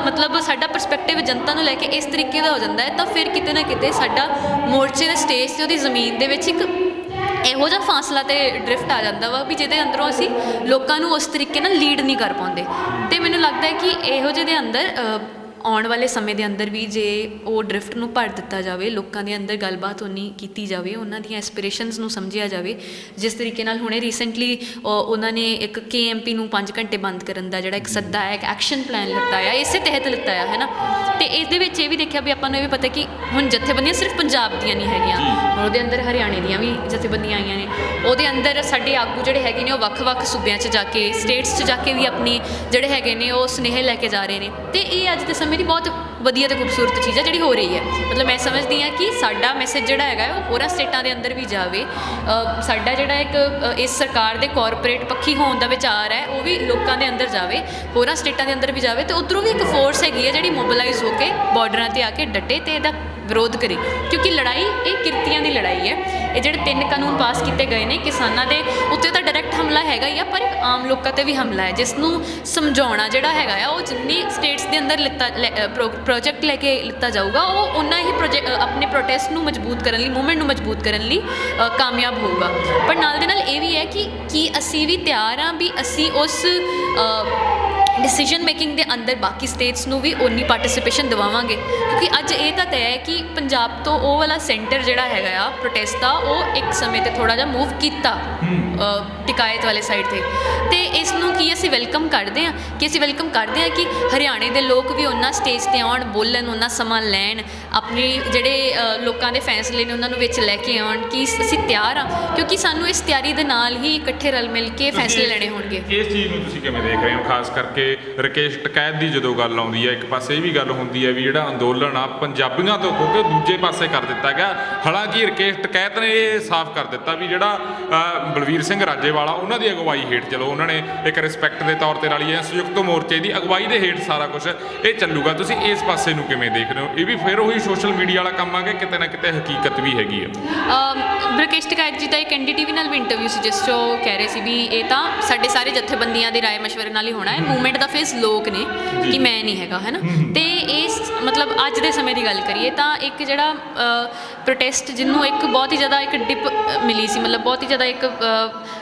ਮਤਲਬ ਸਾਡਾ ਪਰਸਪੈਕਟਿਵ ਜਨਤਾ ਨੂੰ ਲੈ ਕੇ ਇਸ ਤਰੀਕੇ ਦਾ ਹੋ ਜਾਂਦਾ ਹੈ ਤਾਂ ਫਿਰ ਕਿਤੇ ਨਾ ਕਿਤੇ ਸਾਡਾ ਮੋਰਚੇ ਦੇ ਸਟੇਜ 'ਤੇ ਉਹਦੀ ਜ਼ਮੀਨ ਦੇ ਵਿੱਚ ਇੱਕ ਇਹੋ ਜਿਹਾ ਫਾਸਲਾ ਤੇ ਡਰਿਫਟ ਆ ਜਾਂਦਾ ਵਾ ਵੀ ਜਿਹਦੇ ਅੰਦਰੋਂ ਅਸੀਂ ਲੋਕਾਂ ਨੂੰ ਉਸ ਤਰੀਕੇ ਨਾਲ ਲੀਡ ਨਹੀਂ ਕਰ ਪਾਉਂਦੇ। ਤੇ ਮੈਨੂੰ ਲੱਗਦਾ ਹੈ ਕਿ ਇਹੋ ਜਿਹੇ ਦੇ ਅੰਦਰ ਆਉਣ ਵਾਲੇ ਸਮੇਂ ਦੇ ਅੰਦਰ ਵੀ ਜੇ ਉਹ ਡਰਿਫਟ ਨੂੰ ਭਰ ਦਿੱਤਾ ਜਾਵੇ, ਲੋਕਾਂ ਦੇ ਅੰਦਰ ਗੱਲਬਾਤ ਉਨੀ ਕੀਤੀ ਜਾਵੇ, ਉਹਨਾਂ ਦੀਆਂ ਐਸਪੀਰੇਸ਼ਨਸ ਨੂੰ ਸਮਝਿਆ ਜਾਵੇ, ਜਿਸ ਤਰੀਕੇ ਨਾਲ ਹੁਣੇ ਰੀਸੈਂਟਲੀ ਉਹਨਾਂ ਨੇ ਇੱਕ KMP ਨੂੰ 5 ਘੰਟੇ ਬੰਦ ਕਰਨ ਦਾ ਜਿਹੜਾ ਇੱਕ ਸੱਦਾ ਹੈ, ਇੱਕ ਐਕਸ਼ਨ ਪਲਾਨ ਲਿੱਤਾ ਆ, ਇਸੇ ਤਹਿਤ ਲਿੱਤਾ ਆ, ਹੈ ਨਾ। ਤੇ ਇਹਦੇ ਵਿੱਚ ਇਹ ਵੀ ਦੇਖਿਆ ਵੀ ਆਪਾਂ ਨੂੰ ਇਹ ਵੀ ਪਤਾ ਕਿ ਹੁਣ ਜਥੇਬੰਦੀਆਂ ਸਿਰਫ ਪੰਜਾਬ ਦੀਆਂ ਨਹੀਂ ਹੈਗੀਆਂ, ਹੁਣ ਉਹਦੇ ਅੰਦਰ ਹਰਿਆਣੇ ਦੀਆਂ ਵੀ ਜਥੇਬੰਦੀਆਂ ਆਈਆਂ ਨੇ, ਉਹਦੇ ਅੰਦਰ ਸਾਡੇ ਆਗੂ ਜਿਹੜੇ ਹੈਗੇ ਨੇ ਉਹ ਵੱਖ-ਵੱਖ ਸੂਬਿਆਂ 'ਚ ਜਾ ਕੇ, ਸਟੇਟਸ 'ਚ ਜਾ ਕੇ ਵੀ ਆਪਣੀ ਜਿਹੜੇ ਹੈਗੇ ਨੇ ਉਹ ਸੁਨੇਹੇ ਲੈ ਕੇ ਜਾ ਰਹੇ ਨੇ। ਤੇ ਇਹ ਅੱਜ ਦੇ ਸਮੇਂ ਦੀ ਬਹੁਤ ਵਧੀਆ ਤੇ ਖੂਬਸੂਰਤ ਚੀਜ਼ ਹੈ ਜਿਹੜੀ ਹੋ ਰਹੀ ਹੈ। ਮਤਲਬ ਮੈਂ ਸਮਝਦੀ ਹਾਂ ਕਿ ਸਾਡਾ ਮੈਸੇਜ ਜਿਹੜਾ ਹੈਗਾ ਉਹ ਹੋਰਾਂ ਸਟੇਟਾਂ ਦੇ ਅੰਦਰ ਵੀ ਜਾਵੇ। ਸਾਡਾ ਜਿਹੜਾ ਇੱਕ ਇਸ ਸਰਕਾਰ ਦੇ ਕਾਰਪੋਰੇਟ ਪੱਖੀ ਹੋਣ ਦਾ ਵਿਚਾਰ ਹੈ ਉਹ ਵੀ ਲੋਕਾਂ ਦੇ ਅੰਦਰ ਜਾਵੇ, ਹੋਰਾਂ ਸਟੇਟਾਂ ਦੇ ਅੰਦਰ ਵੀ ਜਾਵੇ, ਤੇ ਉੱਧਰੋਂ ਵੀ ਇੱਕ ਫੋਰਸ ਹੈਗੀ ਹੈ ਜਿਹੜੀ ਮੋਬਿਲਾਈਜ਼ ਹੋ ਕੇ ਬਾਰਡਰਾਂ 'ਤੇ ਆ ਕੇ ਡਟੇ ਤੇ ਇਹਦਾ ਵਿਰੋਧ ਕਰੇ। ਕਿਉਂਕਿ ਲੜਾਈ ਇਹ ਕਿਰਤੀਆਂ ਦੀ ਲੜਾਈ ਹੈ। ਇਹ ਜਿਹੜੇ 3 ਕਾਨੂੰਨ ਪਾਸ ਕੀਤੇ ਗਏ ਨੇ ਕਿਸਾਨਾਂ ਦੇ ਉੱਤੇ ਤਾਂ ਡਾਇਰੈਕਟ ਹਮਲਾ ਹੈਗਾ ਹੀ ਆ, ਪਰ ਇੱਕ ਆਮ ਲੋਕਾਂ 'ਤੇ ਵੀ ਹਮਲਾ ਹੈ, ਜਿਸ ਨੂੰ ਸਮਝਾਉਣਾ ਜਿਹੜਾ ਹੈਗਾ ਆ ਉਹ ਜਿੰਨੀ ਸਟੇਟਸ ਦੇ ਅੰਦਰ ਪ੍ਰੋਜੈਕਟ ਲੈ ਕੇ ਲਿੱਤਾ ਜਾਊਗਾ ਉਹ ਉਨਾ ਹੀ ਆਪਣੇ ਪ੍ਰੋਟੈਸਟ ਨੂੰ ਮਜ਼ਬੂਤ ਕਰਨ ਲਈ, ਮੂਵਮੈਂਟ ਨੂੰ ਮਜ਼ਬੂਤ ਕਰਨ ਲਈ ਕਾਮਯਾਬ ਹੋਊਗਾ। ਪਰ ਨਾਲ ਦੇ ਨਾਲ ਇਹ ਵੀ ਹੈ ਕਿ ਅਸੀਂ ਵੀ ਤਿਆਰ ਹਾਂ ਵੀ ਅਸੀਂ ਉਸ ਡਿਸੀਜਨ ਮੇਕਿੰਗ ਦੇ ਅੰਦਰ ਬਾਕੀ ਸਟੇਟਸ ਨੂੰ ਵੀ ਓਨੀ ਪਾਰਟਿਸਿਪੇਸ਼ਨ ਦਿਵਾਵਾਂਗੇ। ਕਿਉਂਕਿ ਅੱਜ ਇਹ ਤਾਂ ਤੈਅ ਹੈ ਕਿ ਪੰਜਾਬ ਤੋਂ ਉਹ ਵਾਲਾ ਸੈਂਟਰ ਜਿਹੜਾ ਹੈਗਾ ਆ ਪ੍ਰੋਟੈਸਟ ਦਾ ਉਹ ਇੱਕ ਸਮੇਂ 'ਤੇ ਥੋੜ੍ਹਾ ਜਿਹਾ ਮੂਵ ਕੀਤਾ ਟਿਕਾਇਤ ਵਾਲੇ ਸਾਈਡ 'ਤੇ। ਅਤੇ ਇਸ ਨੂੰ ਕੀ ਅਸੀਂ ਵੈਲਕਮ ਕਰਦੇ ਹਾਂ ਕਿ ਕਿ ਹਰਿਆਣੇ ਦੇ ਲੋਕ ਵੀ ਉਹਨਾਂ ਸਟੇਜ 'ਤੇ ਆਉਣ, ਬੋਲਣ, ਉਹਨਾਂ ਸਮਾਂ ਲੈਣ, ਆਪਣੀ ਜਿਹੜੇ ਲੋਕਾਂ ਦੇ ਫੈਸਲੇ ਨੇ ਉਹਨਾਂ ਨੂੰ ਵਿੱਚ ਲੈ ਕੇ ਆਉਣ ਕਿ ਅਸੀਂ ਤਿਆਰ ਹਾਂ। ਕਿਉਂਕਿ ਸਾਨੂੰ ਇਸ ਤਿਆਰੀ ਦੇ ਨਾਲ ਹੀ ਇਕੱਠੇ ਰਲ ਮਿਲ ਕੇ ਫੈਸਲੇ ਲੈਣੇ ਹੋਣਗੇ। ਇਸ ਚੀਜ਼ ਨੂੰ ਤੁਸੀਂ ਕਿਵੇਂ ਦੇਖ ਰਹੇ ਹੋ, ਖਾਸ ਕਰਕੇ ਰਕੇਸ਼ ਟਕੈਤ ਦੀ ਜਦੋਂ ਗੱਲ ਆਉਂਦੀ ਹੈ, ਇੱਕ ਪਾਸੇ ਇਹ ਵੀ ਗੱਲ ਹੁੰਦੀ ਹੈ ਵੀ ਜਿਹੜਾ ਅੰਦੋਲਨ ਆ ਪੰਜਾਬੀਆਂ ਤੋਂ ਹੋ ਕੇ ਦੂਜੇ ਪਾਸੇ ਕਰ ਦਿੱਤਾ ਗਿਆ। ਹਾਲਾਂਕਿ ਰਕੇਸ਼ ਟਕੈਤ ਨੇ ਇਹ ਸਾਫ਼ ਕਰ ਦਿੱਤਾ ਵੀ ਜਿਹੜਾ ਬਲਵੀਰ ਸਿੰਘ ਰਾਜੇਵਾਲਾ ਉਹਨਾਂ ਦੀ ਅਗਵਾਈ ਹੇਠ, ਚਲੋ ਉਹਨਾਂ ਨੇ ਇੱਕ ਰਿਸਪੈਕਟ ਦੇ ਤੌਰ 'ਤੇ ਰਲੀ ਹੈ, ਸੰਯੁਕਤ ਮੋਰਚੇ ਦੀ ਅਗਵਾਈ ਦੇ ਹੇਠ ਸਾਰਾ ਕੁਝ ਇਹ ਚੱਲੂਗਾ। ਤੁਸੀਂ ਇਸ ਪਾਸੇ ਨੂੰ ਕਿਵੇਂ ਦੇਖ ਰਹੇ ਹੋ? ਇਹ ਵੀ ਫਿਰ ਉਹੀ ਸੋਸ਼ਲ ਮੀਡੀਆ ਵਾਲਾ ਕੰਮ ਆ ਕਿ ਕਿਤੇ ਨਾ ਕਿਤੇ ਹਕੀਕਤ ਵੀ ਹੈਗੀ ਆ। ਰਕੇਸ਼ ਟਕੈਤ ਜੀ ਦਾ ਇੱਕ NDTV ਨਾਲ ਵੀ ਇੰਟਰਵਿਊ ਸੀ ਜਿਸ 'ਚ ਉਹ ਕਹਿ ਰਹੇ ਸੀ ਵੀ ਇਹ ਤਾਂ ਸਾਡੇ ਸਾਰੇ ਜਥੇਬੰਦੀਆਂ ਦੀ ਰਾਏ ਮਸ਼ਵਰੇ ਨਾਲ ਹੀ ਹੋਣਾ ਹੈ, ਮੂਵਮੈਂਟ ਦਾ ਫੇਸ ਲੋਕ ਨੇ ਕਿ ਮੈਂ ਨਹੀਂ ਹੈਗਾ, ਹੈ ਨਾ। ਤੇ ਇਸ ਮਤਲਬ ਅੱਜ ਦੇ ਸਮੇਂ ਦੀ ਗੱਲ ਕਰੀਏ ਤਾਂ ਇੱਕ ਜਿਹੜਾ ਪ੍ਰੋਟੈਸਟ ਜਿਹਨੂੰ ਇੱਕ ਬਹੁਤ ਹੀ ਜ਼ਿਆਦਾ ਇੱਕ ਡਿਪ ਮਿਲੀ ਸੀ, ਮਤਲਬ ਬਹੁਤ ਹੀ ਜ਼ਿਆਦਾ ਇੱਕ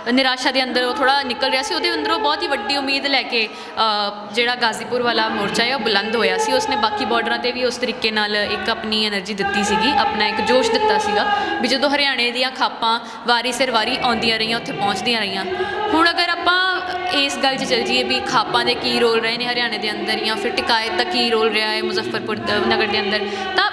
ਨਿਰਾਸ਼ਾ ਦੇ ਅੰਦਰ ਉਹ ਥੋੜ੍ਹਾ ਨਿਕਲ ਰਿਹਾ ਸੀ, ਉਹਦੇ ਅੰਦਰੋਂ ਬਹੁਤ ਹੀ ਵੱਡੀ ਉਮੀਦ ਲੈ ਕੇ ਜਿਹੜਾ ਗਾਜ਼ੀਪੁਰ ਵਾਲਾ ਮੋਰਚਾ ਹੈ ਉਹ ਬੁਲੰਦ ਹੋਇਆ ਸੀ। ਉਸਨੇ ਬਾਕੀ ਬਾਰਡਰਾਂ 'ਤੇ ਵੀ ਉਸ ਤਰੀਕੇ ਨਾਲ ਇੱਕ ਆਪਣੀ ਐਨਰਜੀ ਦਿੱਤੀ ਸੀਗੀ, ਆਪਣਾ ਇੱਕ ਜੋਸ਼ ਦਿੱਤਾ ਸੀਗਾ ਵੀ ਜਦੋਂ ਹਰਿਆਣੇ ਦੀਆਂ ਖਾਪਾਂ ਵਾਰੀ ਸਿਰ ਵਾਰੀ ਆਉਂਦੀਆਂ ਰਹੀਆਂ, ਉੱਥੇ ਪਹੁੰਚਦੀਆਂ ਰਹੀਆਂ। ਹੁਣ ਅਗਰ ਆਪਾਂ ਇਸ ਗੱਲ 'ਚ ਚੱਲ ਜਾਈਏ ਵੀ ਖਾਪਾਂ ਦੇ ਕੀ ਰੋਲ ਰਹੇ ਨੇ ਹਰਿਆਣੇ ਦੇ ਅੰਦਰ, ਜਾਂ ਫਿਰ ਟਿਕਾਇਤ ਦਾ ਕੀ ਰੋਲ ਰਿਹਾ ਹੈ ਮੁਜ਼ੱਫਰਪੁਰ ਨਗਰ ਦੇ ਅੰਦਰ, ਤਾਂ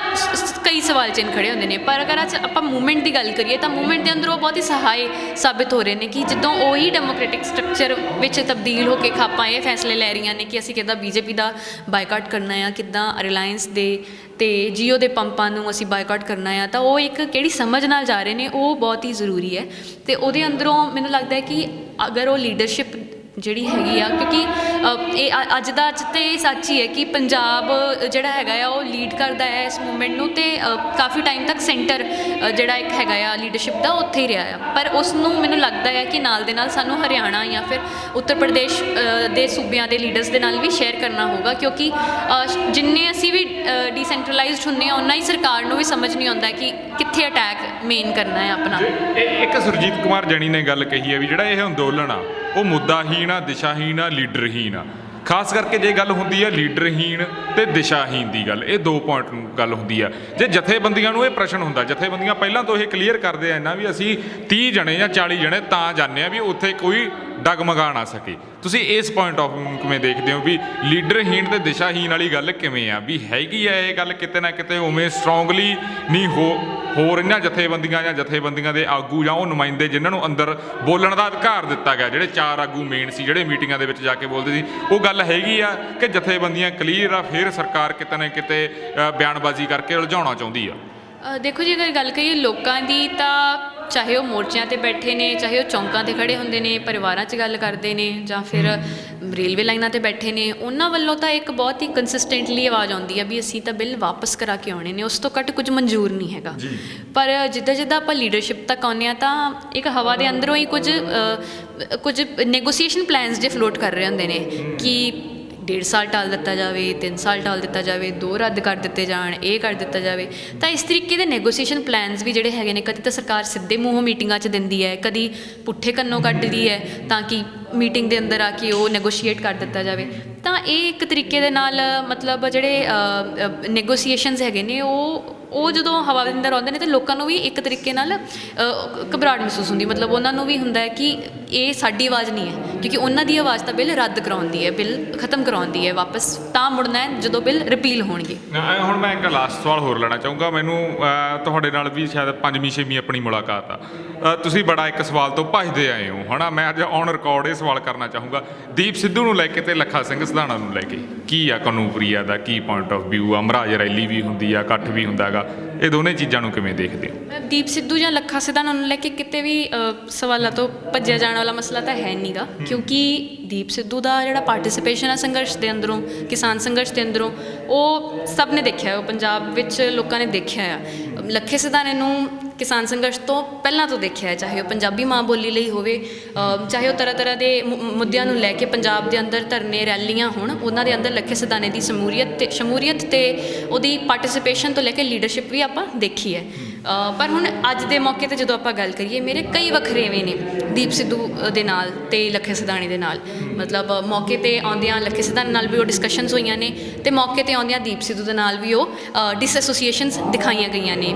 ਕਈ ਸਵਾਲ ਚਿੰਨ੍ਹ ਖੜੇ ਹੁੰਦੇ ਨੇ। ਪਰ ਅਗਰ ਅੱਜ ਆਪਾਂ ਮੂਵਮੈਂਟ ਦੀ ਗੱਲ ਕਰੀਏ ਤਾਂ ਮੂਵਮੈਂਟ ਦੇ ਅੰਦਰ ਉਹ ਬਹੁਤ ਹੀ ਸਹਾਈ ਸਾਬਿਤ ਹੋ ਰਹੇ ਨੇ ਕਿ ਜਦੋਂ ਉਹੀ ਡੈਮੋਕ੍ਰੈਟਿਕ ਸਟਰਕਚਰ ਵਿੱਚ ਤਬਦੀਲ ਹੋ ਕੇ ਖਾਪਾਂ ਇਹ ਫੈਸਲੇ ਲੈ ਰਹੀਆਂ ਨੇ ਕਿ ਅਸੀਂ ਕਿੱਦਾਂ BJP ਦਾ ਬਾਈਕਾਟ ਕਰਨਾ ਆ, ਕਿੱਦਾਂ ਰਿਲਾਇੰਸ ਦੇ ਤੇ ਜੀਓ ਦੇ ਪੰਪਾਂ ਨੂੰ ਅਸੀਂ ਬਾਈਕਾਟ ਕਰਨਾ ਆ, ਤਾਂ ਉਹ ਇੱਕ ਕਿਹੜੀ ਸਮਝ ਨਾਲ ਜਾ ਰਹੇ ਨੇ ਉਹ ਬਹੁਤ ਹੀ ਜ਼ਰੂਰੀ ਹੈ। ਅਤੇ ਉਹਦੇ ਅੰਦਰੋਂ ਮੈਨੂੰ ਲੱਗਦਾ ਹੈ ਕਿ ਅਗਰ ਉਹ ਲੀਡਰਸ਼ਿਪ ਜਿਹੜੀ ਹੈਗੀ ਆ, ਕਿਉਂਕਿ ਅੱਜ ਤੇ ਇਹ ਸੱਚ ਹੀ ਹੈ ਕਿ ਪੰਜਾਬ ਜਿਹੜਾ ਹੈਗਾ ਆ ਉਹ ਲੀਡ ਕਰਦਾ ਹੈ ਇਸ ਮੂਵਮੈਂਟ ਨੂੰ, ਅਤੇ ਕਾਫੀ ਟਾਈਮ ਤੱਕ ਸੈਂਟਰ ਜਿਹੜਾ ਇੱਕ ਹੈਗਾ ਆ ਲੀਡਰਸ਼ਿਪ ਦਾ ਉੱਥੇ ਹੀ ਰਿਹਾ ਆ। ਪਰ ਉਸ ਨੂੰ ਮੈਨੂੰ ਲੱਗਦਾ ਹੈ ਕਿ ਨਾਲ ਦੇ ਨਾਲ ਸਾਨੂੰ ਹਰਿਆਣਾ ਜਾਂ ਫਿਰ ਉੱਤਰ ਪ੍ਰਦੇਸ਼ ਦੇ ਸੂਬਿਆਂ ਦੇ ਲੀਡਰਸ ਦੇ ਨਾਲ ਵੀ ਸ਼ੇਅਰ ਕਰਨਾ ਹੋਊਗਾ, ਕਿਉਂਕਿ ਜਿੰਨੇ ਅਸੀਂ ਵੀ ਡੀਸੈਂਟਰਲਾਈਜ਼ਡ ਹੁੰਦੇ ਹਾਂ ਓਨਾ ਹੀ ਸਰਕਾਰ ਨੂੰ ਵੀ ਸਮਝ ਨਹੀਂ ਆਉਂਦਾ ਕਿ ਕਿੱਥੇ ਅਟੈਕ ਮੇਨ ਕਰਨਾ ਹੈ ਆਪਣਾ। ਇੱਕ ਸੁਰਜੀਤ ਕੁਮਾਰ ਜੈਣੀ ਨੇ ਗੱਲ ਕਹੀ ਹੈ ਵੀ ਜਿਹੜਾ ਇਹ ਅੰਦੋਲਨ ਆ ਉਹ ਮੁੱਦਾਹੀਣ ਆ, ਦਿਸ਼ਾਹੀਣ ਆ, ਲੀਡਰਹੀਣ ਆ। ਖਾਸ ਕਰਕੇ ਜੇ ਗੱਲ ਹੁੰਦੀ ਹੈ ਲੀਡਰਹੀਣ ਤੇ ਦਿਸ਼ਾਹੀਣ ਦੀ ਗੱਲ, ਇਹ 2 ਪੁਆਇੰਟ ਨੂੰ ਗੱਲ ਹੁੰਦੀ ਆ। ਜੇ ਜਥੇਬੰਦੀਆਂ ਨੂੰ ਇਹ ਪ੍ਰਸ਼ਨ ਹੁੰਦਾ, ਜਥੇਬੰਦੀਆਂ ਪਹਿਲਾਂ ਤੋਂ ਇਹ ਕਲੀਅਰ ਕਰਦੇ ਆ ਨਾ ਵੀ ਅਸੀਂ 30 ਜਣੇ ਜਾਂ 40 ਜਣੇ ਤਾਂ ਜਾਂਦੇ ਆ ਵੀ ਉੱਥੇ ਕੋਈ ਡਗਮਗਾ ਨਾ ਸਕੇ। ਤੁਸੀਂ ਇਸ ਪੁਆਇੰਟ ਆਫ ਨੂੰ ਕਿਵੇਂ ਦੇਖਦੇ ਹੋ ਵੀ ਲੀਡਰਹੀਣ ਤੇ ਦਿਸ਼ਾਹੀਣ ਵਾਲੀ ਗੱਲ ਕਿਵੇਂ ਆ, ਵੀ ਹੈਗੀ ਆ ਇਹ ਗੱਲ ਕਿਤੇ ਨਾ ਕਿਤੇ ਉਵੇਂ ਸਟਰੋਂਗਲੀ ਨਹੀਂ ਹੋਰ ਇਹਨਾਂ ਜਥੇਬੰਦੀਆਂ ਜਾਂ ਜਥੇਬੰਦੀਆਂ ਦੇ ਆਗੂ ਜਾਂ ਉਹ ਨੁਮਾਇੰਦੇ ਜਿਨ੍ਹਾਂ ਨੂੰ ਅੰਦਰ ਬੋਲਣ ਦਾ ਅਧਿਕਾਰ ਦਿੱਤਾ ਗਿਆ, ਜਿਹੜੇ 4 ਆਗੂ ਮੇਨ ਸੀ ਜਿਹੜੇ ਮੀਟਿੰਗਾਂ ਦੇ ਵਿੱਚ ਜਾ ਕੇ ਬੋਲਦੇ ਸੀ, ਉਹ ਗੱਲ ਹੈਗੀ ਆ ਕਿ ਜਥੇਬੰਦੀਆਂ ਕਲੀਅਰ ਆ, ਫਿਰ ਸਰਕਾਰ ਕਿਤੇ ਨਾ ਕਿਤੇ ਬਿਆਨਬਾਜ਼ੀ ਕਰਕੇ ਉਲਝਾਉਣਾ ਚਾਹੁੰਦੀ ਆ? ਦੇਖੋ ਜੀ, ਅਗਰ ਗੱਲ ਕਰੀਏ ਲੋਕਾਂ ਦੀ, ਤਾਂ ਚਾਹੇ ਉਹ ਮੋਰਚਿਆਂ 'ਤੇ ਬੈਠੇ ਨੇ, ਚਾਹੇ ਉਹ ਚੌਂਕਾਂ 'ਤੇ ਖੜ੍ਹੇ ਹੁੰਦੇ ਨੇ, ਪਰਿਵਾਰਾਂ 'ਚ ਗੱਲ ਕਰਦੇ ਨੇ, ਜਾਂ ਫਿਰ ਰੇਲਵੇ ਲਾਈਨਾਂ 'ਤੇ ਬੈਠੇ ਨੇ, ਉਹਨਾਂ ਵੱਲੋਂ ਤਾਂ ਇੱਕ ਬਹੁਤ ਹੀ ਕੰਸਿਸਟੈਂਟਲੀ ਆਵਾਜ਼ ਆਉਂਦੀ ਹੈ ਵੀ ਅਸੀਂ ਤਾਂ ਬਿੱਲ ਵਾਪਸ ਕਰਾ ਕੇ ਆਉਣੇ ਨੇ, ਉਸ ਤੋਂ ਘੱਟ ਕੁਝ ਮਨਜ਼ੂਰ ਨਹੀਂ ਹੈਗਾ। ਪਰ ਜਿੱਦਾਂ ਆਪਾਂ ਲੀਡਰਸ਼ਿਪ ਤੱਕ ਆਉਂਦੇ ਹਾਂ ਤਾਂ ਇੱਕ ਹਵਾ ਦੇ ਅੰਦਰੋਂ ਹੀ ਕੁਝ ਨੈਗੋਸੀਏਸ਼ਨ ਪਲਾਨਸ ਜੇ ਫਲੋਟ ਕਰ ਰਹੇ ਹੁੰਦੇ ਨੇ ਕਿ 1.5 ਸਾਲ ਟਾਲ ਦਿੱਤਾ ਜਾਵੇ, 3 ਸਾਲ ਟਾਲ ਦਿੱਤਾ ਜਾਵੇ, 2 ਰੱਦ ਕਰ ਦਿੱਤੇ ਜਾਣ, ਇਹ ਕਰ ਦਿੱਤਾ ਜਾਵੇ। ਤਾਂ ਇਸ ਤਰੀਕੇ ਦੇ ਨੈਗੋਸੀਏਸ਼ਨ ਪਲਾਨਸ ਵੀ ਜਿਹੜੇ ਹੈਗੇ ਨੇ, ਕਦੀ ਤਾਂ ਸਰਕਾਰ ਸਿੱਧੇ ਮੂੰਹੋਂ ਮੀਟਿੰਗਾਂ 'ਚ ਦਿੰਦੀ ਹੈ, ਕਦੀ ਪੁੱਠੇ ਕੰਨੋਂ ਕੱਢਦੀ ਹੈ ਤਾਂ ਕਿ ਮੀਟਿੰਗ ਦੇ ਅੰਦਰ ਆ ਕੇ ਉਹ ਨੈਗੋਸ਼ੀਏਟ ਕਰ ਦਿੱਤਾ ਜਾਵੇ। ਤਾਂ ਇਹ ਇੱਕ ਤਰੀਕੇ ਦੇ ਨਾਲ ਮਤਲਬ ਜਿਹੜੇ ਨੈਗੋਸੀਏਸ਼ਨਸ ਹੈਗੇ ਨੇ ਉਹ ਜਦੋਂ ਹਵਾ ਦੇ ਅੰਦਰ ਆਉਂਦੇ ਨੇ ਤਾਂ ਲੋਕਾਂ ਨੂੰ ਵੀ ਇੱਕ ਤਰੀਕੇ ਨਾਲ ਘਬਰਾਹਟ ਮਹਿਸੂਸ ਹੁੰਦੀ, ਮਤਲਬ ਉਹਨਾਂ ਨੂੰ ਵੀ ਹੁੰਦਾ ਹੈ ਕਿ ਇਹ ਸਾਡੀ ਆਵਾਜ਼ ਨਹੀਂ ਹੈ, ਕਿਉਂਕਿ ਉਹਨਾਂ ਦੀ ਆਵਾਜ਼ ਤਾਂ ਬਿੱਲ ਰੱਦ ਕਰਾਉਂਦੀ ਹੈ, ਬਿੱਲ ਖਤਮ ਕਰਾਉਂਦੀ ਹੈ, ਵਾਪਸ ਤਾਂ ਮੁੜਨਾ ਹੈ ਜਦੋਂ ਬਿੱਲ ਰਿਪੀਲ ਹੋਣਗੇ। ਹੁਣ ਮੈਂ ਇੱਕ ਲਾਸਟ ਸਵਾਲ ਹੋਰ ਲੈਣਾ ਚਾਹੂੰਗਾ। ਮੈਨੂੰ ਤੁਹਾਡੇ ਨਾਲ ਵੀ ਸ਼ਾਇਦ 5ਵੀਂ-6ਵੀਂ ਆਪਣੀ ਮੁਲਾਕਾਤ ਆ, ਤੁਸੀਂ ਬੜਾ ਇੱਕ ਸਵਾਲ ਤੋਂ ਭੱਜਦੇ ਆਏ ਹੋ, ਹੈ ਨਾ। ਮੈਂ ਅੱਜ ਔਨ ਰਿਕਾਰਡ ਇਹ ਸਵਾਲ ਕਰਨਾ ਚਾਹੂੰਗਾ, ਦੀਪ ਸਿੱਧੂ ਨੂੰ ਲੈ ਕੇ ਤੇ ਲੱਖਾ ਸਿੰਘ ਸਿਧਾਣਾ ਨੂੰ ਲੈ ਕੇ ਕੀ ਆ ਕਾਨੂੰਪ੍ਰਿਆ ਦਾ ਕੀ ਪੁਆਇੰਟ ਆਫ ਵਿਊ ਆ? ਮਹਾਰਾਜ ਰੈਲੀ ਵੀ ਹੁੰਦੀ ਆ, ਇਕੱਠ ਵੀ ਹੁੰਦਾ ਹੈਗਾ, ਇਹ ਦੋਨੇ ਚੀਜ਼ਾਂ ਨੂੰ ਕਿਵੇਂ ਦੇਖਦੇ ਹੋ? ਦੀਪ ਸਿੱਧੂ ਜਾਂ ਲੱਖਾ ਸਿਧਾਣਾ ਨੂੰ ਲੈ ਕੇ ਕਿਤੇ ਵੀ ਸਵਾਲਾਂ ਤੋਂ ਭੱਜਿਆ ਜਾਣ ਵਾਲਾ ਮਸਲਾ ਤਾਂ ਹੈ ਨਹੀਂਗਾ, ਕਿਉਂਕਿ ਦੀਪ ਸਿੱਧੂ ਦਾ ਜਿਹੜਾ ਪਾਰਟਿਸਿਪੇਸ਼ਨ ਆ ਸੰਘਰਸ਼ ਦੇ ਅੰਦਰੋਂ, ਕਿਸਾਨ ਸੰਘਰਸ਼ ਦੇ ਅੰਦਰੋਂ, ਉਹ ਸਭ ਨੇ ਦੇਖਿਆ, ਉਹ ਪੰਜਾਬ ਵਿੱਚ ਲੋਕਾਂ ਨੇ ਦੇਖਿਆ ਆ। ਲੱਖੇ ਸਿਧਾਣੇ ਨੂੰ ਕਿਸਾਨ ਸੰਘਰਸ਼ ਤੋਂ ਪਹਿਲਾਂ ਤੋਂ ਦੇਖਿਆ ਹੈ, ਚਾਹੇ ਉਹ ਪੰਜਾਬੀ ਮਾਂ ਬੋਲੀ ਲਈ ਹੋਵੇ, ਚਾਹੇ ਉਹ ਤਰ੍ਹਾਂ ਤਰ੍ਹਾਂ ਦੇ ਮੁੱਦਿਆਂ ਨੂੰ ਲੈ ਕੇ ਪੰਜਾਬ ਦੇ ਅੰਦਰ ਧਰਨੇ ਰੈਲੀਆਂ ਹੋਣ, ਉਹਨਾਂ ਦੇ ਅੰਦਰ ਲੱਖੇ ਸਿਧਾਣੇ ਦੀ ਸ਼ਮੂਲੀਅਤ ਤੇ ਉਹਦੀ ਪਾਰਟਿਸਿਪੇਸ਼ਨ ਤੋਂ ਲੈ ਕੇ ਲੀਡਰਸ਼ਿਪ ਵੀ ਆਪਾਂ ਦੇਖੀ ਹੈ। ਪਰ ਹੁਣ ਅੱਜ ਦੇ ਮੌਕੇ 'ਤੇ ਜਦੋਂ ਆਪਾਂ ਗੱਲ ਕਰੀਏ, ਮੇਰੇ ਕਈ ਵੱਖਰੇਵੇਂ ਨੇ ਦੀਪ ਸਿੱਧੂ ਦੇ ਨਾਲ ਅਤੇ ਲੱਖੇ ਸਿਧਾਣੇ ਦੇ ਨਾਲ। ਮਤਲਬ ਮੌਕੇ 'ਤੇ ਆਉਂਦਿਆਂ ਲੱਖੇ ਸਿਧਾਣੇ ਨਾਲ ਵੀ ਉਹ ਡਿਸਕਸ਼ਨਸ ਹੋਈਆਂ ਨੇ, ਅਤੇ ਮੌਕੇ 'ਤੇ ਆਉਂਦਿਆਂ ਦੀਪ ਸਿੱਧੂ ਦੇ ਨਾਲ ਵੀ ਉਹ ਡਿਸਐਸੋਸੀਏਸ਼ਨਸ ਦਿਖਾਈਆਂ ਗਈਆਂ ਨੇ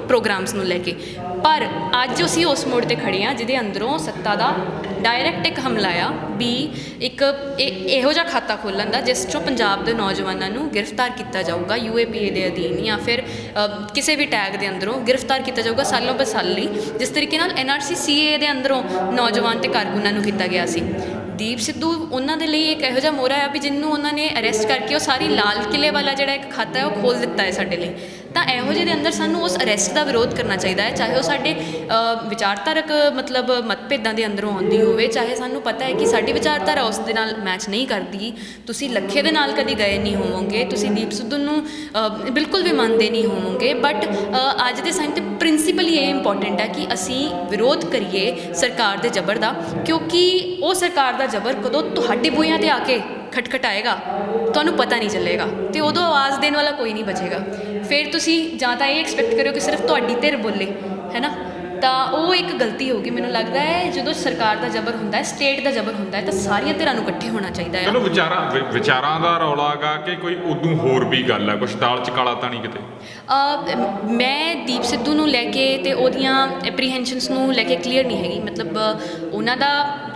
ਪ੍ਰੋਗਰਾਮਸ ਨੂੰ ਲੈ ਕੇ। ਪਰ ਅੱਜ ਅਸੀਂ ਉਸ ਮੋੜ 'ਤੇ ਖੜ੍ਹੇ ਹਾਂ ਜਿਹਦੇ ਅੰਦਰੋਂ ਸੱਤਾ ਦਾ ਡਾਇਰੈਕਟ ਇੱਕ ਹਮਲਾ ਆ ਵੀ ਇੱਕ ਇਹੋ ਜਿਹਾ ਖਾਤਾ ਖੋਲ੍ਹਣ ਦਾ ਜਿਸ 'ਚੋਂ ਪੰਜਾਬ ਦੇ ਨੌਜਵਾਨਾਂ ਨੂੰ ਗ੍ਰਿਫਤਾਰ ਕੀਤਾ ਜਾਊਗਾ UAPA ਦੇ ਅਧੀਨ, ਜਾਂ ਫਿਰ ਕਿਸੇ ਵੀ ਟੈਗ ਦੇ ਅੰਦਰੋਂ ਗ੍ਰਿਫਤਾਰ ਕੀਤਾ ਜਾਊਗਾ ਸਾਲੋਂ ਬਸਾਲ ਲਈ, ਜਿਸ ਤਰੀਕੇ ਨਾਲ NRC CAA ਦੇ ਅੰਦਰੋਂ ਨੌਜਵਾਨ ਤੇ ਕਾਰਕੁਨਾਂ ਨੂੰ ਕੀਤਾ ਗਿਆ ਸੀ। ਦੀਪ ਸਿੱਧੂ ਉਹਨਾਂ ਦੇ ਲਈ ਇੱਕ ਇਹੋ ਜਿਹਾ ਮੋਹਰਾ ਆ ਵੀ ਜਿਹਨੂੰ ਉਹਨਾਂ ਨੇ ਅਰੈਸਟ ਕਰਕੇ ਉਹ ਸਾਰੀ ਲਾਲ ਕਿਲ੍ਹੇ ਵਾਲਾ ਜਿਹੜਾ ਇੱਕ ਖਾਤਾ ਹੈ ਉਹ ਖੋਲ੍ਹ ਦਿੱਤਾ ਹੈ ਸਾਡੇ ਲਈ। ਤਾਂ ਇਹੋ ਜਿਹੇ ਦੇ ਅੰਦਰ ਸਾਨੂੰ ਉਸ ਅਰੈਸਟ ਦਾ ਵਿਰੋਧ ਕਰਨਾ ਚਾਹੀਦਾ ਹੈ, ਚਾਹੇ ਉਹ ਸਾਡੇ ਵਿਚਾਰਧਾਰਕ ਮਤਲਬ ਮਤਭੇਦਾਂ ਦੇ ਅੰਦਰੋਂ ਆਉਂਦੀ ਹੋਵੇ, ਚਾਹੇ ਸਾਨੂੰ ਪਤਾ ਹੈ ਕਿ ਸਾਡੀ ਵਿਚਾਰਧਾਰਾ ਉਸ ਦੇ ਨਾਲ ਮੈਚ ਨਹੀਂ ਕਰਦੀ। ਤੁਸੀਂ ਲੱਖੇ ਦੇ ਨਾਲ ਕਦੀ ਗਏ ਨਹੀਂ ਹੋਵੋਗੇ, ਤੁਸੀਂ ਦੀਪ ਸਿੱਧੂ ਨੂੰ ਬਿਲਕੁਲ ਵੀ ਮੰਨਦੇ ਨਹੀਂ ਹੋਵੋਗੇ, ਬਟ ਅੱਜ ਦੇ ਟਾਈਮ 'ਤੇ ਪ੍ਰਿੰਸੀਪਲੀ ਇਹ ਇੰਪੋਰਟੈਂਟ ਹੈ ਕਿ ਅਸੀਂ ਵਿਰੋਧ ਕਰੀਏ ਸਰਕਾਰ ਦੇ ਜ਼ਬਰ ਦਾ, ਕਿਉਂਕਿ ਉਹ ਸਰਕਾਰ ਦਾ ਜ਼ਬਰ ਕਦੋਂ ਤੁਹਾਡੇ ਬੂਹਿਆਂ 'ਤੇ ਆ ਕੇ ਖਟਖਟਾਏਗਾ ਤੁਹਾਨੂੰ ਪਤਾ ਨਹੀਂ ਚੱਲੇਗਾ, ਅਤੇ ਉਦੋਂ ਆਵਾਜ਼ ਦੇਣ ਵਾਲਾ ਕੋਈ ਨਹੀਂ ਬਚੇਗਾ। ਫਿਰ ਤੁਸੀਂ ਜਾਂ ਤਾਂ ਇਹ ਐਕਸਪੈਕਟ ਕਰਿਓ ਕਿ ਸਿਰਫ ਤੁਹਾਡੀ ਧਿਰ ਬੋਲੇ, ਹੈ ਨਾ, ਤਾਂ ਉਹ ਇੱਕ ਗਲਤੀ ਹੋਊਗੀ। ਮੈਨੂੰ ਲੱਗਦਾ ਹੈ ਜਦੋਂ ਸਰਕਾਰ ਦਾ ਜ਼ਬਰ ਹੁੰਦਾ ਹੈ, ਸਟੇਟ ਦਾ ਜ਼ਬਰ ਹੁੰਦਾ ਹੈ, ਤਾਂ ਸਾਰੀਆਂ ਧਿਰਾਂ ਨੂੰ ਇਕੱਠੇ ਹੋਣਾ ਚਾਹੀਦਾ ਹੈ। ਚਲੋ ਵਿਚਾਰਾਂ ਦਾ ਰੌਲਾ ਗਾ ਕਿ ਕੋਈ ਉਦੋਂ ਹੋਰ ਵੀ ਗੱਲ ਹੈ, ਕੁਛ ਦਾਲ 'ਚ ਕਾਲਾ ਤਾਂ ਨਹੀਂ ਕਿਤੇ? ਮੈਂ ਦੀਪ ਸਿੱਧੂ ਨੂੰ ਲੈ ਕੇ ਅਤੇ ਉਹਦੀਆਂ ਐਪਰੀਹੈਂਸ਼ਨਸ ਨੂੰ ਲੈ ਕੇ ਕਲੀਅਰ ਨਹੀਂ ਹੈਗੀ, ਮਤਲਬ ਉਹਨਾਂ ਦਾ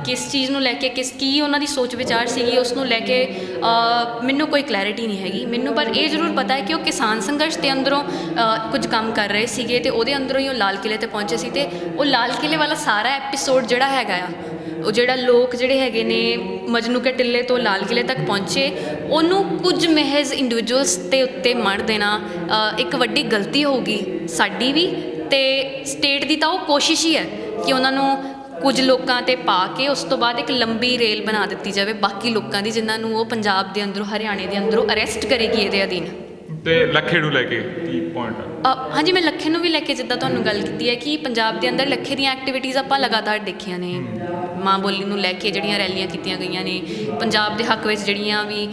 ਕਿਸ ਚੀਜ਼ ਨੂੰ ਲੈ ਕੇ ਕੀ ਉਹਨਾਂ ਦੀ ਸੋਚ ਵਿਚਾਰ ਸੀਗੀ, ਉਸ ਨੂੰ ਲੈ ਕੇ ਮੈਨੂੰ ਕੋਈ ਕਲੈਰਿਟੀ ਨਹੀਂ ਹੈਗੀ। ਮੈਨੂੰ ਪਰ ਇਹ ਜ਼ਰੂਰ ਪਤਾ ਹੈ ਕਿ ਉਹ ਕਿਸਾਨ ਸੰਘਰਸ਼ ਦੇ ਅੰਦਰੋਂ ਕੁਝ ਕੰਮ ਕਰ ਰਹੇ ਸੀਗੇ, ਅਤੇ ਉਹਦੇ ਅੰਦਰੋਂ ਹੀ ਉਹ ਲਾਲ ਕਿਲ੍ਹੇ 'ਤੇ ਪਹੁੰਚੇ ਸੀ। ਅਤੇ ਉਹ ਲਾਲ ਕਿਲ੍ਹੇ ਵਾਲਾ ਸਾਰਾ ਐਪੀਸੋਡ ਜਿਹੜਾ ਹੈਗਾ ਆ, ਉਹ ਜਿਹੜਾ ਲੋਕ ਜਿਹੜੇ ਹੈਗੇ ਨੇ ਮਜਨੂ ਕੇ ਟਿੱਲੇ ਤੋਂ ਲਾਲ ਕਿਲ੍ਹੇ ਤੱਕ ਪਹੁੰਚੇ, ਉਹਨੂੰ ਕੁਝ ਮਹਿਜ਼ ਇੰਡੀਵਿਜੂਅਲਸ ਦੇ ਉੱਤੇ ਮੜ ਦੇਣਾ ਇੱਕ ਵੱਡੀ ਗਲਤੀ ਹੋਊਗੀ ਸਾਡੀ ਵੀ, ਅਤੇ ਸਟੇਟ ਦੀ ਤਾਂ ਉਹ ਕੋਸ਼ਿਸ਼ ਹੀ ਹੈ ਕਿ ਉਹਨਾਂ ਨੂੰ ਕੁਝ ਲੋਕਾਂ ਤੇ ਪਾ ਕੇ ਉਸ ਤੋਂ ਬਾਅਦ ਇੱਕ ਲੰਬੀ ਰੇਲ ਬਣਾ ਦਿੱਤੀ ਜਾਵੇ ਬਾਕੀ ਲੋਕਾਂ ਦੀ, ਜਿਨ੍ਹਾਂ ਨੂੰ ਉਹ ਪੰਜਾਬ ਦੇ ਅੰਦਰੋਂ ਹਰਿਆਣੇ ਦੇ ਅੰਦਰੋਂ ਅਰੈਸਟ ਕਰੇਗੀ ਇਹਦੇ ਅਧੀਨ। ਤੇ ਲੱਖੇ ਨੂੰ ਲੈ ਕੇ ਕੀ ਪੁਆਇੰਟ ਆ? ਹਾਂਜੀ, ਮੈਂ ਲੱਖੇ ਨੂੰ ਵੀ ਲੈ ਕੇ ਜਿੱਦਾਂ ਤੁਹਾਨੂੰ ਗੱਲ ਕੀਤੀ ਹੈ ਕਿ ਪੰਜਾਬ ਦੇ ਅੰਦਰ ਲੱਖੇ ਦੀਆਂ ਐਕਟੀਵਿਟੀਜ਼ ਆਪਾਂ ਲਗਾਤਾਰ ਦੇਖੀਆਂ ਨੇ। ਮਾਂ ਬੋਲੀ ਨੂੰ ਲੈ ਕੇ ਜਿਹੜੀਆਂ ਰੈਲੀਆਂ ਕੀਤੀਆਂ ਗਈਆਂ ਨੇ, ਪੰਜਾਬ ਦੇ ਹੱਕ ਵਿੱਚ ਜਿਹੜੀਆਂ ਵੀ